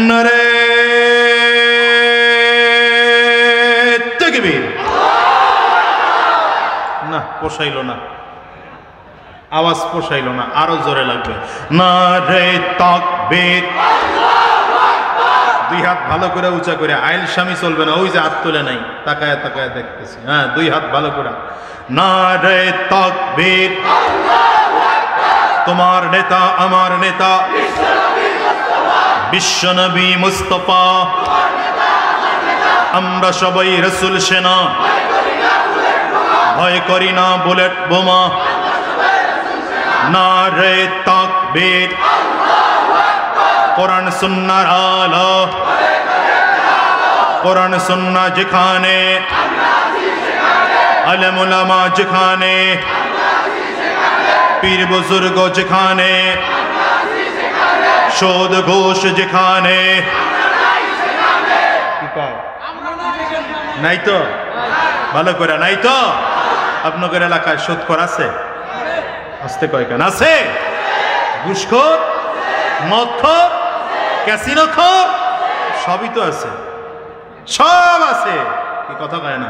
নারে তাকবীর। না, পোষাইল না, আওয়াজ পোষাইল না, আরো জোরে লাগবে। নারে তাকবীর। দুই হাত ভালো করে উঁচা করে, আইল স্বামী চলবে না, ওই যে হাত তুলে নাই, তাকায় তাকায় দেখতেছি। হ্যাঁ, দুই হাত ভালো করে। নারে তাকবীর। তোমার নেতা আমার নেতা বিশ্ব নবী মুস্তফা। আমরা সবাই রাসূল সেনা, ভয় করি না বুলেট বোমা। নারে তাকবীর। কোরআন সুন্নাহর আলো, কোরআন সুন্নাহ যেখানে, আলেম উলামা যেখানে, পীর বুজুর্গ যেখানে, সুদ ঘুষ যেখানে। নাই তো? ভালো করে নাই তো? আপনাদের এলাকায় সুদখোর আছে? আসতে কয়খান আছে? ঘুষখোর, মদখোর, ক্যাসিনোখোর, সবই তো আছে, সব আছে। কি কথা কয় না?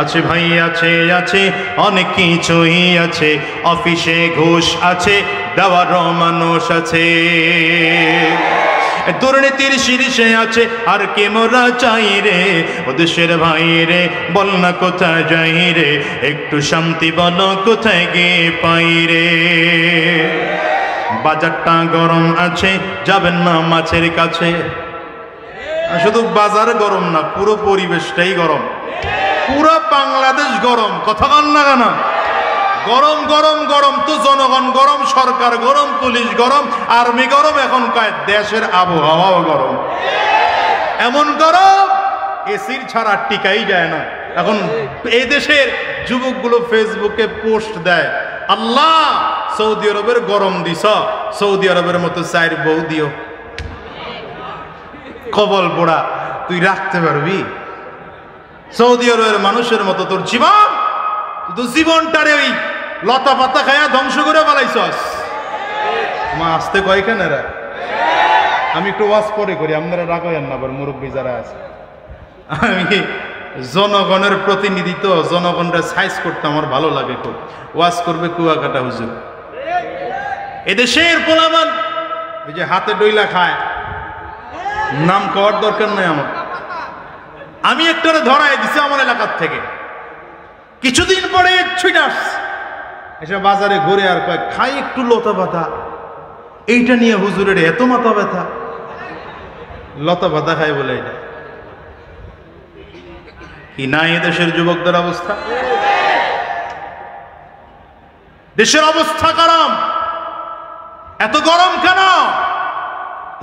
আছে ভাই, আছে আছে, অনেক কিছুই আছে। অফিসে ঘুষ আছে, দেওয়ারও মানুষ আছে। দুর্নীতির শীর্ষে আছে, আর কে মোরা চাই রে? ও দেশের ভাই রে, বল না কোথায় যাই রে? একটু শান্তি বলো কোথায় গিয়ে পাই রে? বাজারটা গরম আছে, যাবেন না মাছের কাছে। শুধু বাজার গরম না, পুরো পরিবেশটাই গরম, পুরো বাংলাদেশ গরম। কথা কন না কেন? গরম গরম গরম তো জনগণ গরম, সরকার গরম, পুলিশ গরম, আর্মি গরম, এখন কয় দেশের আবহাওয়াও গরম। এমন গরম এসির ছাড়া টিকাই যায় না। এখন এই দেশের যুবকগুলো ফেসবুকে পোস্ট দেয়, আল্লাহ সৌদি আরবের গরম দিছ, সৌদি আরবের মতো চার বউ দিও। কবল পোড়া, তুই রাখতে পারবি? সৌদি আরবের মানুষের মতো তোর জীবন, তুই তো জীবনটারে ওই লতা পাতা খায়া ধ্বংস করে ফেলাইছস। মা আসতে কয়খান এরা? আমি একটু ওয়াজ পরে করি, আপনারা রাখেন না, আবার মুরব্বী যারা আছে। আমি জনগণের প্রতিনিধি তো, জনগণরা সাইজ করতে আমার ভালো লাগে খুব। ওয়াজ করবে কুয়াকাটা হুজুর। এদেশের পোলামান ওই যে হাতে ডইলা খায়, নাম কওয়ার দরকার নাই আমার। আমি একটারে ধরাই দিছি আমার এলাকার থেকে, কিছুদিন পরে ছুটে আসছে, এসে বাজারে ঘুরে আর কয় খাই একটু লতা পাতা। এইটা নিয়ে হুজুরের এত মাথা ব্যথা, লতা পাতা খায় বলে। এটা কি নাই দেশের যুবকদের অবস্থা? দেশের অবস্থা গরম। এত গরম কেন?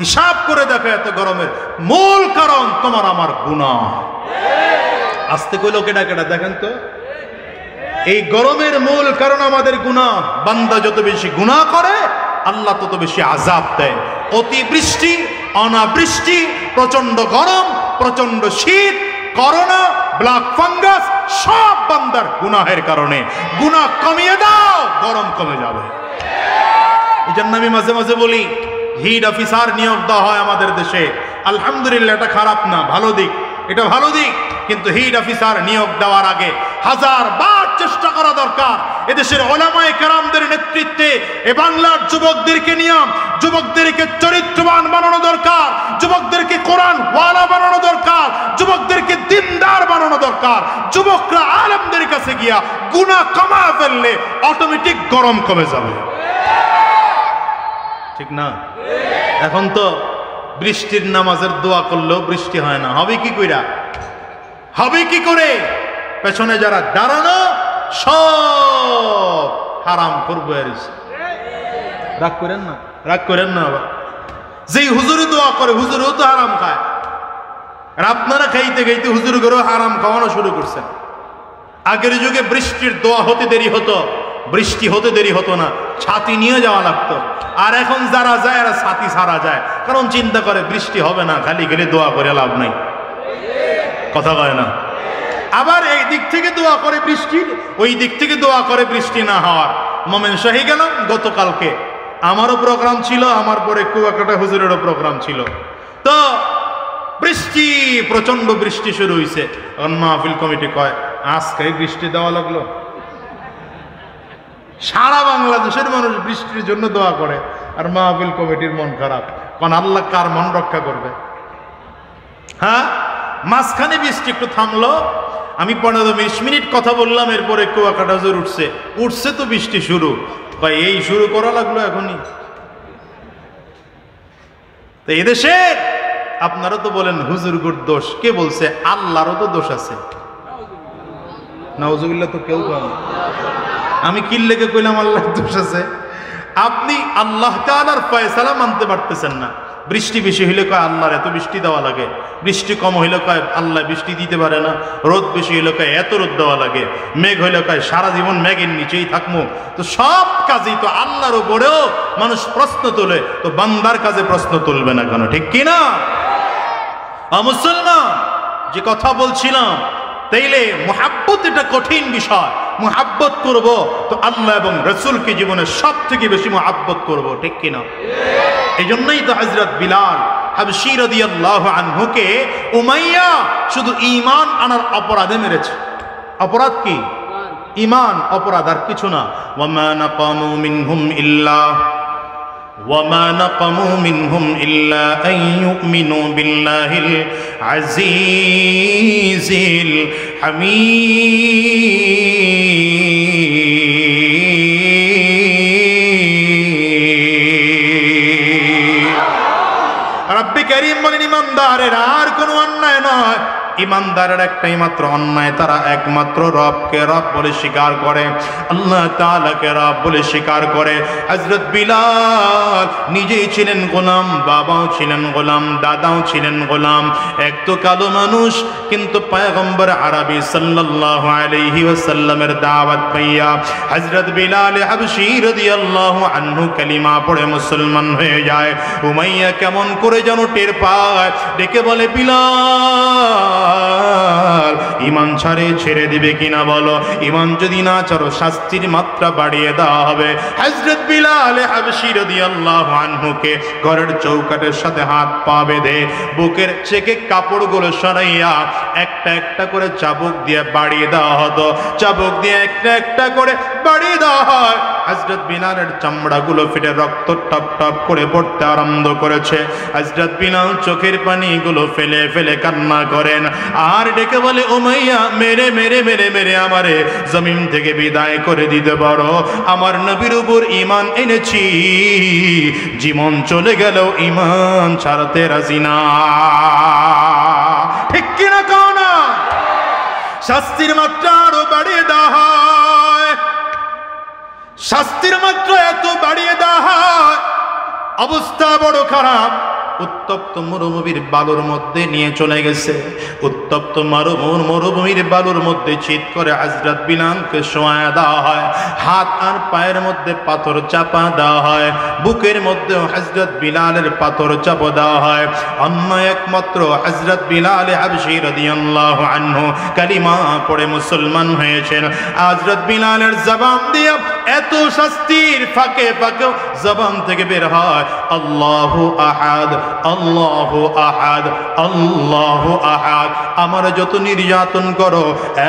হিসাব করে দেখো, এত গরমের মূল কারণ তোমার আমার গুনাহ। আস্তে কইলো কেডা কেডা দেখেন তো। এই গরমের মূল কারণ আমাদের গুনাহ। বান্দা যত বেশি গুনাহ করে, আল্লাহ তত বেশি আযাব দেয়। অতিবৃষ্টি, অনাবৃষ্টি, প্রচন্ড গরম, প্রচন্ড শীত, করোনা, ব্ল্যাক ফাঙ্গাস, সব বান্দার গুনাহের কারণে। গুনাহ কমিয়ে দাও, গরম কমে যাবে। এই জন্য আমি মাঝে মাঝে বলি, হিট অফিসার নিয়োগ দেওয়া হয় আমাদের দেশে। আলহামদুলিল্লাহ, এটা খারাপ না, ভালো দিক, এটা ভালো দিক। কিন্তু হেড অফিসার নিয়োগ দেওয়ার আগে 1000 বার চেষ্টা করা দরকার এদেশের উলামায়ে কেরামদের নেতৃত্বে এ বাংলার যুবকদেরকে নিয়ে যুবকদেরকে চরিত্রবান বানানো দরকার, যুবকদেরকে কোরআন ওয়ালা বানানো দরকার, যুবকদেরকে দিনদার বানানো দরকার। যুবকরা আলেমদের কাছে গিয়া গুনাহ কমা ফেললে অটোমেটিক গরম কমে যাবে, ঠিক না? এখন তো বৃষ্টির নামাজের দোয়া করলেও বৃষ্টি হয় না, হবে কি কইরা? হবে কি করে? পেছনে যারা দাঁড়ানো সব হারাম করবো। রাগ করেন না, রাগ করেন না। আবার যেই হুজুরি দোয়া করে হুজুরও তো হারাম খায়, আর আপনারা খাইতে খাইতে হুজুর করেও হারাম খাওয়ানো শুরু করছেন। আগের যুগে বৃষ্টির দোয়া হতে দেরি হতো, বৃষ্টি হতে দেরি হতো না, ছাতি নিয়ে যাওয়া লাগতো। আর এখন যারা যায় এরা ছাতি ছাড়া যায়, কারণ চিন্তা করে বৃষ্টি হবে না, খালি খালি দোয়া করে লাভ নাই, কথা কয় না। আবার এই দিক থেকে দোয়া করে বৃষ্টির, ওই দিক থেকে দোয়া করে বৃষ্টি না হওয়ার। মোমেন শাহী গেল গতকালকে, আমারও প্রোগ্রাম ছিল, আমার পরে কুয়াকাটা হুজুরেরও প্রোগ্রাম ছিল। তো বৃষ্টি, প্রচন্ড বৃষ্টি শুরু হয়েছে। এখন মাহফিল কমিটি কয় আজকে বৃষ্টি দেওয়া লাগলো। সারা বাংলাদেশের মানুষ বৃষ্টির জন্য দোয়া করে, আর মাহফিল কমিটির মন খারাপ। কারণ আল্লাহ কার মন রক্ষা করবে? হ্যাঁ, মাঝখানে বৃষ্টি একটু থামলো, আমি 15-20 মিনিট কথা বললাম, এরপরে কুয়াকাটা হুজুর উঠছে তো বৃষ্টি শুরু। এই শুরু করা লাগলো এখনই। তো এদেশে আপনারা তো বলেন হুজুরগুর দোষ, কে বলছে? আল্লাহরও তো দোষ আছে। নাউজুবিল্লাহ তো কেউ কয় না। আমি কি লেগে কইলাম আল্লাহর দোষ আছে? আপনি আল্লাহ তাআলার ফয়সালা মানতে পারতেছেন না। বৃষ্টি বেশি হইলে কয় আল্লাহর এত বৃষ্টি দেওয়া লাগে, বৃষ্টি কম হইলে কয় আল্লাহ বৃষ্টি দিতে পারে না, রোদ বেশি হইলে কয় এত রোদ দেওয়া লাগে, মেঘ হইলে কয় সারা জীবন মেঘের নিচেই থাকবো। তো সব কাজেই তো আল্লাহর উপরেও মানুষ প্রশ্ন তোলে, তো বান্দার কাজে প্রশ্ন তুলবে না কেন? ঠিক কিনা? মুসলমান, যে কথা বলছিলাম, তাইলে মুহাব্বত এটা কঠিন বিষয়। মুহাব্বত করব তো আল্লাহ এবং রাসূলকে জীবনে সব থেকে বেশি মুহাব্বত করব, ঠিক কিনা? এই জন্যই তো হযরত বিলাল হাবশী রাদিয়াল্লাহু আনহুকে উমাইয়া শুধু ঈমান আনার অপরাধে মেরেছে। অপরাধ কি? ঈমান, অপরাধ আর কিছু না। ওয়ামা নাকামু মিনহুম ইল্লা وما نقموا منهم إلا أن يؤمنوا بالله العزيز الحميد رب كريم বলেন ইমানদারের আর কোনো অন্যায় নয়, ইমানদারের একটাই মাত্র অন্যায়, তারা একমাত্র রবকে রব বলে স্বীকার করে, আল্লাহ তাআলাকে রব বলে স্বীকার করে। হযরত বিলাল নিজেই ছিলেন গোলাম, বাবাও ছিলেন গোলাম, দাদাও ছিলেন গোলাম। এক তো কালো মানুষ, কিন্তু পয়গম্বর আরবি সাল্লাল্লাহু আলাইহি ওয়াসাল্লামের দাওয়াত পাইয়া হযরত বিলাল হাবশী রাদিয়াল্লাহু আনহু কালিমা পড়ে মুসলমান হয়ে যায়। উমাইয়া কেমন করে যেন টের পায়, ডেকে বলে বিলাল ঈমান ছেড়ে দিবে কিনা বলো? ঈমান যদি না ছাড়ো শাস্তির মাত্রা বাড়িয়ে দেওয়া হবে। হযরত বিলাল হাবশী রাদিয়াল্লাহু আনহুকে ঘরের চৌকাঠের সাথে হাত পা বেঁধে বুকের চেকে কাপড়গুলো সরাইয়া একটা একটা করে চাবুক দিয়ে বাড়িয়ে দেওয়া হতো। চাবুক দিয়ে একটা একটা করে বাড়িয়ে দেওয়া হয়। হযরত বিলালের চামড়াগুলো ফেটে রক্ত টপ টপ করে পড়তে আরম্ভ করেছে। হযরত বিলাল চোখের পানিগুলো ফেলে ফেলে কান্না করেন আর ডেকে বলে, উমাইয়া মেরে মেরে মেরে মেরে আমারে জমিন থেকে বিদায় করে দিতে পারো। আমার নবীর উপর ঈমান এনেছি, জীবন চলে গেলেও ঈমান ছাড়তে রাজি না। ঠিক কিনা কও না? শাস্তির মাত্রা আরো বাড়িয়ে দেওয়া হয়, শাস্তির মাত্রা এত বাড়িয়ে দেওয়া হয়, অবস্থা বড় খারাপ। উত্তপ্ত মরুভূমির বালুর মধ্যে নিয়ে চলে গেছে। উত্তপ্ত মরুভূমির বালুর মধ্যে চিৎ করে হযরত বিলালকে শোয়া দেওয়া হয়। হাত আর পায়ের মধ্যে পাথর চাপা দেওয়া হয়, বুকের মধ্যে হযরত বিলালের পাথর চাপা দেওয়া হয়। অন্য একমাত্র হযরত বিলাল হাবশী রাদিয়াল্লাহু আনহু কালিমা পড়ে মুসলমান হয়েছেন। হযরত বিলালের জবান দিয়ে এত শাস্তির ফাঁকে ফাঁকে জবান থেকে বের হয়, আল্লাহু আহাদ, আল্লাহু আহাদ, আল্লাহু আহাদ। আমার যত নির্যাতন করো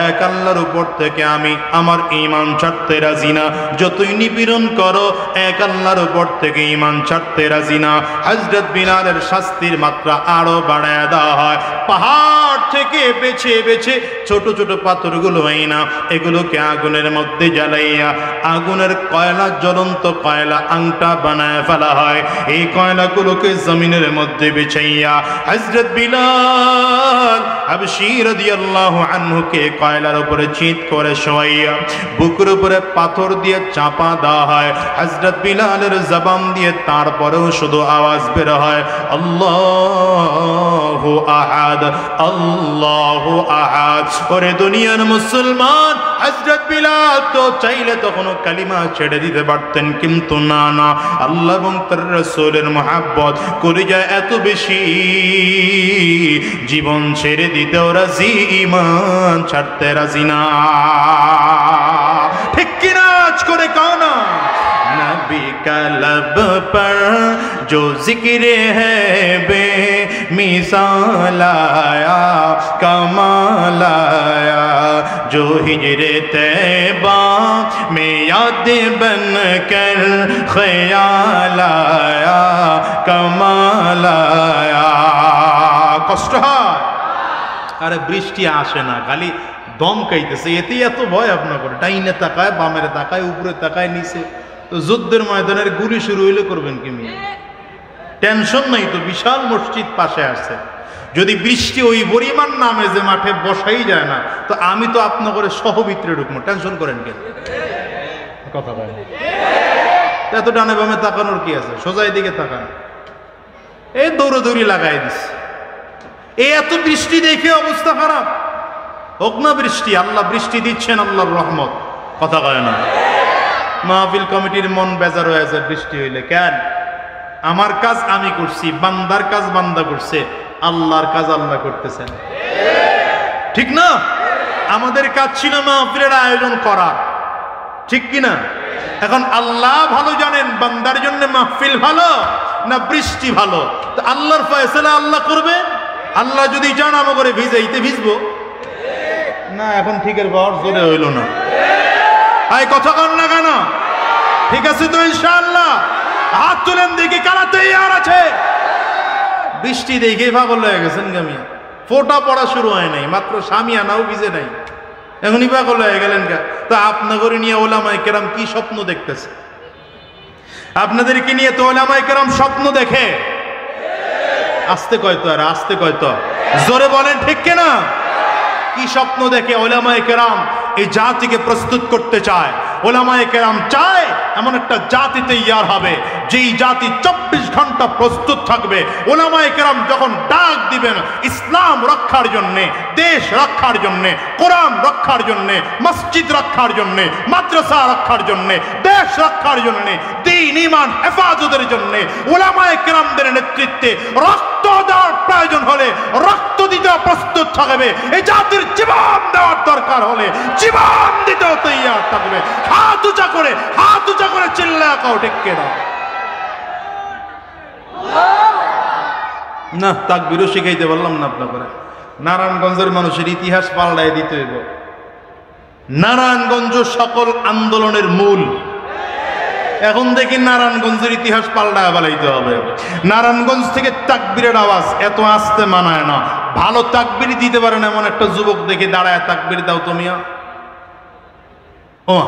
এক আল্লাহর উপর থেকে আমি আমার ঈমান ছাড়তে রাজি না। যতই নিপীড়ন করো এক আল্লাহর উপর থেকে ঈমান ছাড়তে রাজি না। হযরত বিলালের শাস্তির মাত্রা আরো বাড়ায় দেওয়া হয়। পাহাড় থেকে বেছে বেছে ছোট ছোট পাথরগুলো আইনা এগুলোকে আগুনের মধ্যে জ্বালাইয়া আগুনের কয়লা, জ্বলন্ত কয়লা আংটা বানায় ফেলা হয়। এই কয়লাগুলোকে জমিনের মধ্যে বিছাইয়া হযরত বিলাল হাবশী রাদিয়াল্লাহু আনহুকে কয়লার উপরে চিৎ করে শোয়াইয়া বুকের উপরে পাথর দিয়ে চাপা দেওয়া হয়। হযরত বিলালের জবান দিয়ে তারপরেও শুধু আওয়াজ বের হয় আল্লাহু আহাদ, আল্লাহু আহাদ। ওরে দুনিয়ার মুসলমান, হযরত বিলাল তো চাইলে তখন কালিমা ছেড়ে দিতে পারতেন, কিন্তু না না, আল্লাহ এবং তার রাসূলের মহব্বত কলিজায় এত বেশি, জীবন ছেড়ে দিতেও রাজি, ঈমান ছাড়তে রাজি না। ঠিক কিনা? আজ করে কাও না। नबी का लब पर जो जिक्र है बे मिसाल आया, कमाल आया, जो हिजरे तैबा में याद बन कर ख्याल आया, कमाल आया। কষ্ট হয়, আরে বৃষ্টি আসে না, খালি দম খাইতেছে, এতেই এত ভয় আপনার করে। ডাইনে তাকায়, বামের তাকায়, উপরে তাকায়, নিচে। তো যুদ্ধের ময়দানের গুলি শুরু হইলে করবেন কি? টেনশন নাই তো, বিশাল মসজিদ পাশে আছে। যদি বৃষ্টি ওই পরিমাণ নামে যে মাঠে বসাই যায় না, তো আমি তো আপনার করে সহবিত্রে ঢুকবো। টেনশন করেন কেন? কথা বলেন, এত ডানে বামে তাকানোর কি আছে? সোজা দিকে তাকান। এই দৌড়াদৌড়ি লাগাই দিচ্ছে। এই এত বৃষ্টি দেখে অবস্থা খারাপ। হোক না বৃষ্টি, আল্লাহ বৃষ্টি দিচ্ছেন, আল্লাহর রহমত। কথা কয় না? মাহফিল কমিটির মন বেজার হয়ে যায় বৃষ্টি হইলে। কেন? আমার কাজ আমি করছি, বান্দার কাজ বান্দা করছে, আল্লাহর কাজ আল্লাহ করতেছেন। ঠিক না? আমাদের কাজ ছিল মাহফিলের আয়োজন করা, ঠিক কিনা? এখন আল্লাহ ভালো জানেন বান্দার জন্য মাহফিল ভালো না বৃষ্টি ভালো। তো আল্লাহর ফয়সালা আল্লাহ করবে। আল্লাহ যদি চান আমাকে ভিজাইতে ভিজবো না। এখন ঠিকের পাওয়ার জোরে হইল না। আয় কথা কন না কেন? ঠিক আছে তো ইনশাআল্লাহ? হাত তুলেন দেখি কারা তৈয়ার আছে। বৃষ্টি দেখে পাগল হয়ে গেছেন গামি। ফোঁটা পড়া শুরু হয় নাই, মাত্র সামিয়ানাও ভিজে নাই, এখনই পাগল হয়ে গেলেন কা? তো আপনাদের নিয়ে ওলামায়ে কেরাম কি স্বপ্ন দেখতেছে? আপনাদেরকে নিয়ে তো ওলামায়ে কেরাম স্বপ্ন দেখে। আস্তে কয়তো, আর আস্তে কয়তো, জোরে বলেন ঠিক কিনা? কি স্বপ্ন দেখে? ওলামায়ে কেরাম এই জাতিকে প্রস্তুত করতে চায়। ওলামায়ে কেরাম চায় এমন একটা জাতি তৈয়ার হবে যেই জাতি 24 ঘন্টা প্রস্তুত থাকবে। ওলামায়ে কেরাম যখন ডাক দিবেন ইসলাম রক্ষার জন্যে, দেশ রক্ষার জন্যে, কোরআন রক্ষার জন্যে, মসজিদ রক্ষার জন্যে, মাদ্রাসা রক্ষার জন্যে, দেশ রক্ষার জন্যে, দ্বীন ঈমান হেফাজতের জন্যে ওলামায়ে কেরামদের নেতৃত্বে রক্ত দেওয়ার প্রয়োজন হলে রক্ত দিতে প্রস্তুত থাকবে। এই জাতির জীবন দেওয়ার দরকার হলে জীবন দিতেও তৈয়ার থাকবে। হাত উঁচা করে চিল্লায়া কাও ঠিক কিনা? না, তাকবীরও শিখাইতে পারলাম না আপনাকে। নারায়ণগঞ্জের মানুষের ইতিহাস পাল্টায় দিতে হইব। নারায়ণগঞ্জ সকল আন্দোলনের মূল। এখন দেখি নারায়ণগঞ্জের ইতিহাস পাল্টায় বানাইতে হবে। নারায়ণগঞ্জ থেকে তাকবীরের আওয়াজ এত আস্তে মানায় না। ভালো তাকবীর দিতে পারেন এমন একটা যুবক দেখে দাঁড়ায় তাকবীর দাও তো মিয়া। ও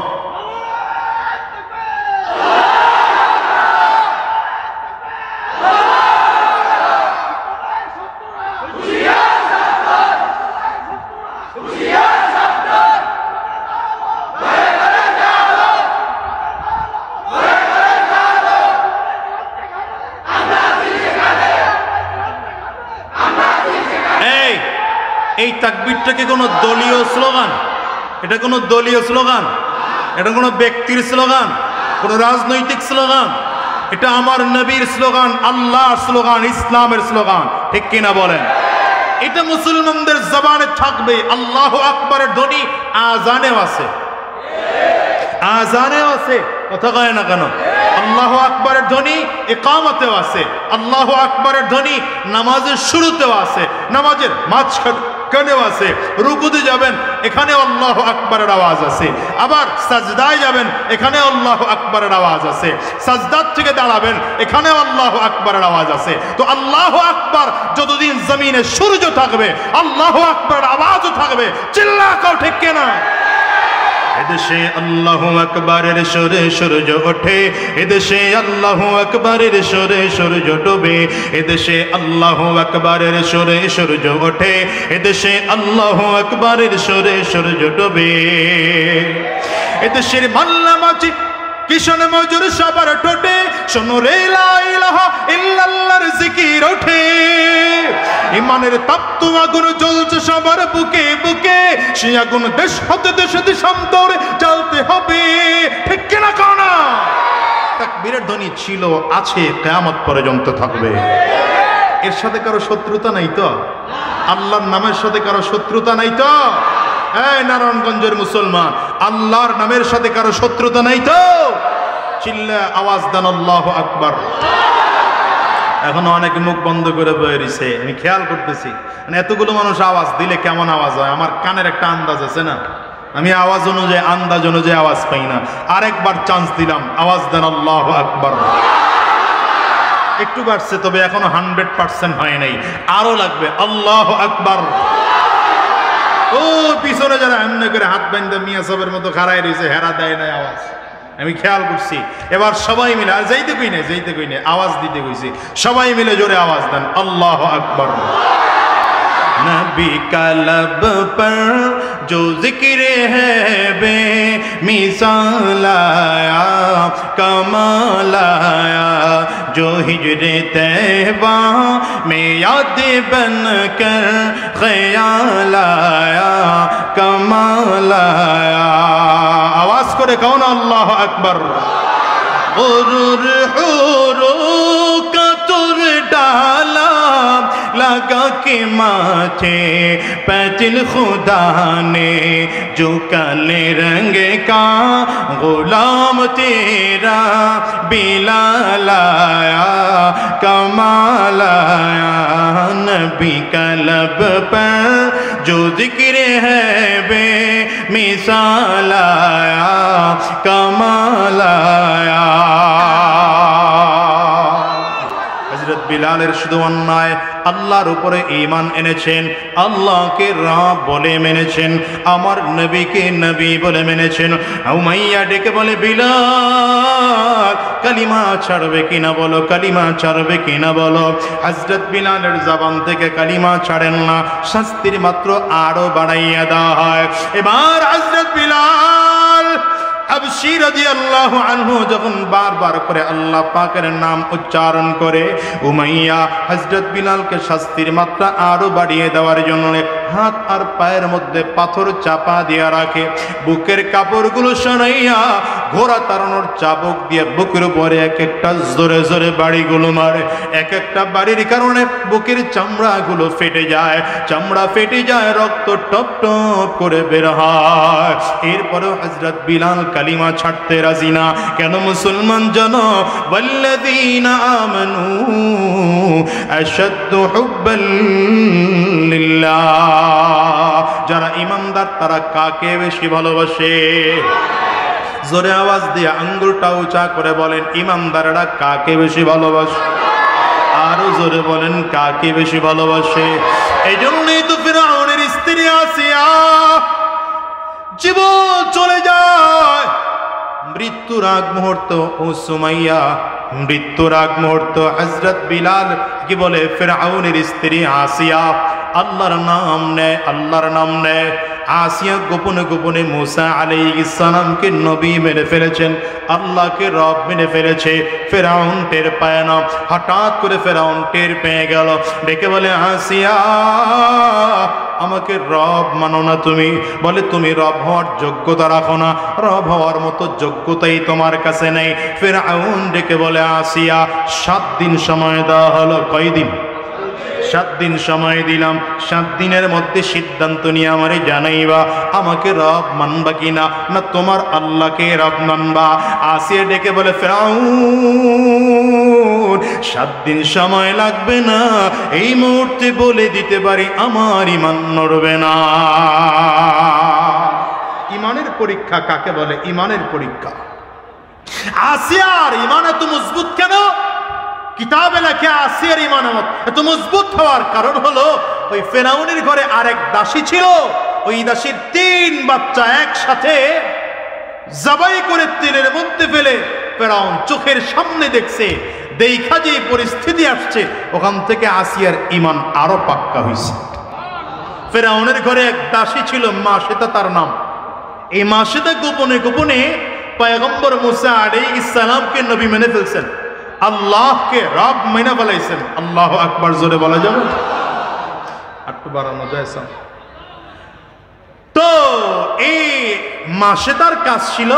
এই তাকবীরটা কি কোনো দলীয় স্লোগান? এটা কোনো দলীয় স্লোগান? এটা কোনো ব্যক্তির স্লোগান? কোনো রাজনৈতিক স্লোগান? এটা আমার নবীর স্লোগান, আল্লাহর স্লোগান, ইসলামের স্লোগান। ঠিক কিনা বলেন? এটা মুসলমানদের জবানে থাকবে। আল্লাহু আকবারের ধ্বনি আজানেও আছে, আজানেও আছে। কথা কয় না কেন? আল্লাহু আকবারের ধ্বনি ইকামতেও আছে, আল্লাহু আকবারের ধ্বনি নামাজের শুরুতেও আছে, নামাজের মাঝখানেও আছে। রুকুতে যাবেন এখানে আল্লাহু আকবারের আওয়াজ আছে, আবার সাজদায় যাবেন এখানে আল্লাহু আকবারের আওয়াজ আছে, সাজদার থেকে দাঁড়াবেন এখানে আল্লাহু আকবারের আওয়াজ আছে। তো আল্লাহু আকবার যতদিন জমিনে সূর্য থাকবে আল্লাহু আকবারের আওয়াজও থাকবে। চিল্লা কাও ঠিক কিনা? এদেশে আল্লাহু আকবারের সুরে সূর্য ওঠে, এদেশে আল্লাহু আকবারের সুরে সূর্য ডোবে, এদেশে আল্লাহু আকবারের সুরে সূর্য ওঠে, এদেশে আল্লাহু আকবারের সুরে সূর্য ডোবে। এদেশের মাল্লা মাঝি কিশোর মজুর সবার ঠোঁটে শোনো রে লা ইলাহা ইল্লাল্লাহর জিকির ওঠে। ইমানের তাপ্ত আগুন জ্বলছে সবার বুকে বুকে, সেই আগুন দেশ হতে দেশে দেশান্তরে জ্বলতে হবে। ঠিক কিনা কানা? তাকবীরের ধ্বনি ছিল, আছে, কিয়ামত পর্যন্ত থাকবে। এর সাথে কারো শত্রুতা নাই তো? আল্লাহর নামের সাথে কারো শত্রুতা নাই তো? এই নারায়ণগঞ্জের মুসলমান, আল্লাহর নামের সাথে কারো শত্রুতা নাই তো? চিল্লা আওয়াজ দেন আল্লাহু আকবার। এখন অনেকে মুখ বন্ধ করে বয়ে রইছে, আমি খেয়াল করতেছি। মানে এতগুলো মানুষ আওয়াজ দিলে কেমন আওয়াজ হয়? আমার কানের একটা আন্দাজ আছে না, আমি আওয়াজ অনুযায়ী আন্দাজ অনুযায়ী আওয়াজ পাই না। আরেকবার চান্স দিলাম, আওয়াজ দেন আল্লাহু আকবার। একটু বাড়ছে, তবে এখনো 100% হয় নাই, আরো লাগবে। আল্লাহু আকবার। ও পিছনে যারা এমনি করে হাত বান্ধা মিয়া সাহেবের মতো খাড়াই রয়েছে, হেরা দেয় নাই আওয়াজ, আমি খেয়াল করছি। এবার সবাই মিলে, আর যাইতে কই নাই, আওয়াজ দিতে কইছি। সবাই মিলে জোরে আওয়াজ দেন আল্লাহু আকবার। नबी का लब पर जो जिक्र है बे मिसाल आया कमाल आया, जो हिजरे तैबा में याद बन कर ख्याल आया कमाल आया। आवाज करे कौन अल्लाह अकबर। गुरूर हुरू का तुर डाला लगा के माथे पैतिल खुदा ने, जो काले रंग का गुलाम तेरा बिलाल आया कमाल आया। नबी का लब पर जो जिक्र है बे मिसाल आया कमाल आया। হযরত বিলালের শুধু অন্যায় আল্লাহর উপরে ঈমান এনেছেন, আল্লাহকে রব বলে মেনেছেন, আমার নবীকে নবী বলে মেনেছেন। উমাইয়া ডেকে বলে, বিলাল কালিমা ছাড়বে কিনা বলো, কালিমা ছাড়বে কিনা বলো। হযরত বিলালের জবান থেকে কালিমা ছাড়েন না, শাস্তির মাত্র আরো বাড়াইয়া দেওয়া হয়। এবার হযরত বিলাল হাবশী রাদিয়াল্লাহু আনহু যখন বারবার করে আল্লাহ পাকের নাম উচ্চারণ করে, উমাইয়া হযরত বিলালকে শাস্তির মাত্রা আরো বাড়িয়ে দেওয়ার জন্য হাত আর পায়ের মধ্যে পাথর চাপা দিয়ে রাখে। বুকের কাপড়গুলো সরাইয়া ঘোড়া তাড়ানোর চাবুক দিয়ে বুকের উপরে এক একটা জোরে জোরে বাড়িগুলো মারে। এক একটা বাড়ির কারণে বুকের চামড়াগুলো ফেটে যায়, চামড়া ফেটে যায়, রক্ত টপ টপ করে বের হয়। এরপরেও হযরত বিলাল কালিমা ছাড়তে রাজি না। কেন মুসলমান জানো? ওয়াল্লাযীনা আমানু আশাদ্দু হুব্বান লিল্লাহ। যারা ঈমানদার তারা কাকে বেশি ভালোবাসে? জোরে আওয়াজ দিয়ে আঙ্গুলটা উঁচা করে বলেন, ঈমানদাররা কাকে বেশি ভালোবাসে? আরো জোরে বলেন, কাকে বেশি ভালোবাসে? এই জন্যই তো ফিরআউনের স্ত্রী আসিয়া জীবন চলে যায়, মৃত্যুর আগ মুহূর্ত ও সুমাইয়া মৃত্যুর আগ মুহূর্ত হযরত বিলাল কি বলে, ফিরআউনের স্ত্রী আসিয়া আল্লাহর নাম নেয়, আল্লাহর নাম নেয়। আসিয়া গোপনে গোপনে মুসা আলাইহিস সালামকে নবী মেনে ফেলেছেন, আল্লাহকে রব মেনে ফেলেছে। ফিরআউন টের পায় না। হঠাৎ করে ফিরআউন টের পেয়ে গেল, ডেকে বলে, আসিয়া আমাকে রব মানো না তুমি? বলে, তুমি রব হওয়ার যোগ্যতা রাখো না, রব হওয়ার মতো যোগ্যতাই তোমার কাছে নেই। ফিরআউন ডেকে বলে, আসিয়া 7 দিন সময় দেওয়া হলো। কয়দিন? 7 দিন সময় দিলাম, 7 দিনের মধ্যে সিদ্ধান্ত নিয়ে আমারে জানাইবা আমাকে রব মানবা কিনা, না তোমার আল্লাহকে রব মানবা। আসিয়া ডেকে বলে ফিরআউন 7 দিন সময় লাগবে না, এই মুহূর্তে বলে দিতে পারি আমার ঈমান নড়বে না। ঈমানের পরীক্ষা কাকে বলে? ঈমানের পরীক্ষা। আসিয়ার ঈমান এত মজবুত কেন? কিতাবে লেখে আসিয়ার ঈমান এত মজবুত হওয়ার কারণ হলো ওই ফিরআউনের ঘরে আরেক দাসী ছিল, ওই দাসীর 3 বাচ্চা একসাথে জবাই করে তেলের মধ্যে ফেলে ফিরআউন চোখের সামনে দেখছে। দেখা যে পরিস্থিতি আসছে, ওখান থেকে আসিয়ার ঈমান আরো পাক্কা হয়েছে। ফিরআউনের ঘরে এক দাসী ছিল, মাসেতা তার নাম। এই মাসেতা গোপনে গোপনে পয়গম্বর মুসা আলাইহিস সালামকে নবী মেনে ফেলছেন, আল্লাহকে রব মেনে ফেলাইছেন। আল্লাহু আকবার জোরে বলা যাবে? একটু বাড়ানো যায়। তো এই মাসেতার কাজ ছিল,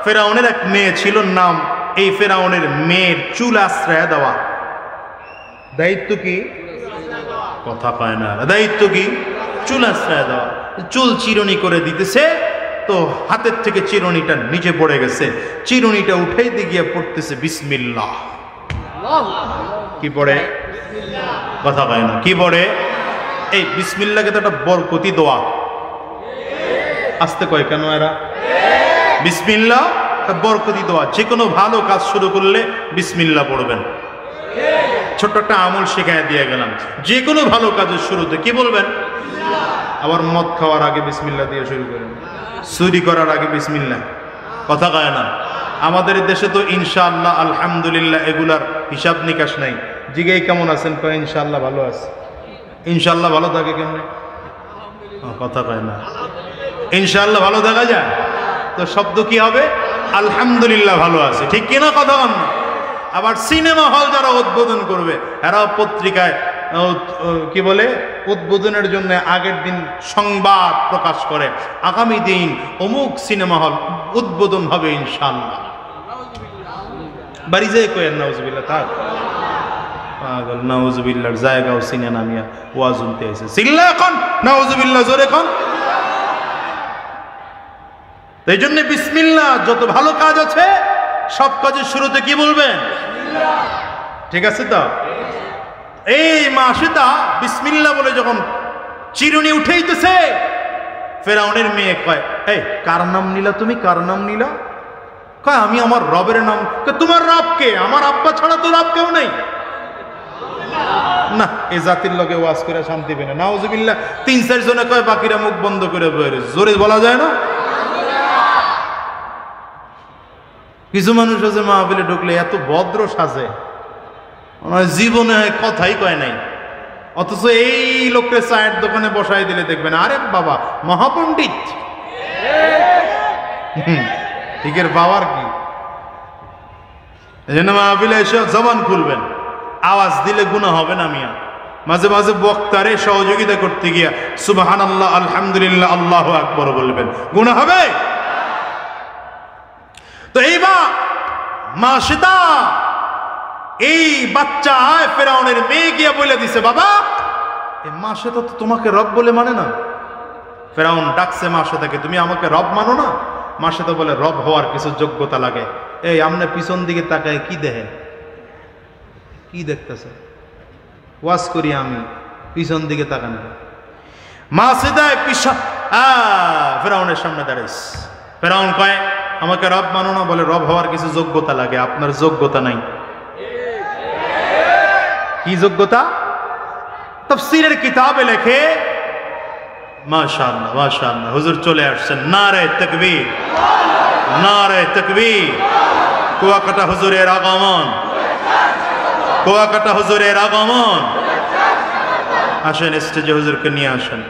ফিরআউনের এক মেয়ে ছিল নাম, এই ফিরআউনের মেয়ের চুল আশ্রয় দেওয়া। দায়িত্ব কি? কথা পায় না। দায়িত্ব কি? চুল আশ্রয় দেওয়া। চুল চিরুনি করে দিতেছে, তো হাতের থেকে চিরুনিটা নিচে পড়ে গেছে, চিরুনিটা উঠাইতে গিয়ে পড়তেছে বিসমিল্লাহ। কি পড়ে? কথা পায় না। কি পড়ে? এই বিসমিল্লাহকে তো একটা বরকতি দোয়া। আসতে কয় কেন এরা? বিসমিল্লাহ বরকতি দোয়া। যে কোনো ভালো কাজ শুরু করলে বিসমিল্লাহ পড়বেন। ছোট্ট একটা আমল শেখায় দিয়ে গেলাম, যে কোনো ভালো কাজের শুরুতে কি বলবেন? আবার মদ খাওয়ার আগে বিসমিল্লাহ দিয়ে শুরু করেন, চুরি করার আগে বিসমিল্লাহ। কথা কয় না। আমাদের দেশে তো ইনশাআল্লাহ আলহামদুলিল্লাহ এগুলার হিসাব নিকাশ নাই। জিজ্ঞেস কেমন আছেন? কয় ইনশাআল্লাহ ভালো আছে। ইনশাআল্লাহ ভালো থাকে কেমনে? কথা কয় না। ইনশাআল্লাহ ভালো দেখা যায় তো শব্দ কি হবে? আলহামদুলিল্লাহ ভালো আছে। ঠিক কিনা? কথা কন না। আবার সিনেমা হল যারা উদ্বোধন করবে, এরাও পত্রিকায় কি বলে উদ্বোধনের জন্য আগের দিন সংবাদ প্রকাশ করে, আগামী দিন অমুক সিনেমা হল উদ্বোধন হবে ইনশাআল্লাহ। বাড়ি যায় কয়েন নাউজুবিল্লাহ। তার পাগল নাউজুবিল্লাহর জায়গাও সিনে নামিয়া ওয়াজ শুনতে আইছে। সিল্লা এখন নাউজুবিল্লাহ জোরে এখন। এই জন্য বিসমিল্লাহ, যত ভালো কাজ আছে সব কাজের শুরুতে কি বলবেন? ঠিক আছে তো? এই মাসেতা বিসমিল্লাহ বলে যখন চিরুনি উঠাইতেছে, ফিরআউনের মেয়ে কয়, এই কার নাম নিলা তুমি? কার নাম নিলা? কয় আমি আমার রবের নাম। তোমার রব কে? আমার আব্বা ছাড়া তো রব কেউ নেই। না, এই জাতির লগে ওয়াজ করে শান্তি পেনে। নাউজুবিল্লাহ। 3-4 জনে কয়, বাকিরা মুখ বন্ধ করে বের। জোরে বলা যায় না? কিছু মানুষ আছে মাহফিলে ঢুকলে এত ভদ্র সাজে, জীবনে কথাই কয় নাই, অথচ এই লোককে চায়ের দোকানে বসাই দিলে দেখবেন আরে বাবা মহাপণ্ডিত। ঠিকের বাবার কি? এই জন্য মাহফিলে এসে জবান খুলবেন, আওয়াজ দিলে গুনাহ হবে না মিয়া। মাঝে মাঝে বক্তারে সহযোগিতা করতে গিয়া সুবহানাল্লাহ আলহামদুলিল্লাহ আল্লাহু আকবার বলবেন, গুনাহ হবে? তো এইবার মাসেতা এই বাচ্চা ফিরআউনের মেয়ে গিয়া বলে দিছে, বাবা এই মাসেতা তো তোমাকে রব বলে মানে না। ফিরআউন ডাকছে মাসেতাকে, তুমি আমাকে রব মানো না? মাসেতা বলে, রব হওয়ার কিছু যোগ্যতা লাগে। এই আমনে পিছন দিকে তাকায় কি দেখেন? কি দেখতেছে? ওয়াজ করি আমি, পিছন দিকে তাকান। মাসেতা ফিরআউনের সামনে দাঁড়াইছে। ফিরআউন কয়, আমাকে রব মানো না? বলে, রব হওয়ার কিছু যোগ্যতা লাগে, আপনার যোগ্যতা নাই। কি যোগ্যতা? তাফসীরের কিতাবে লেখে, মাশাআল্লাহ মাশাআল্লাহ, হুজুর চলে আসছেন। নারে তাকবীর, নারে তাকবীর। কুয়াকাটা হুজুরের আগমন, কুয়াকাটা হুজুরের আগমন। আসেন স্টেজে হুজুরকে নিয়ে আসেন।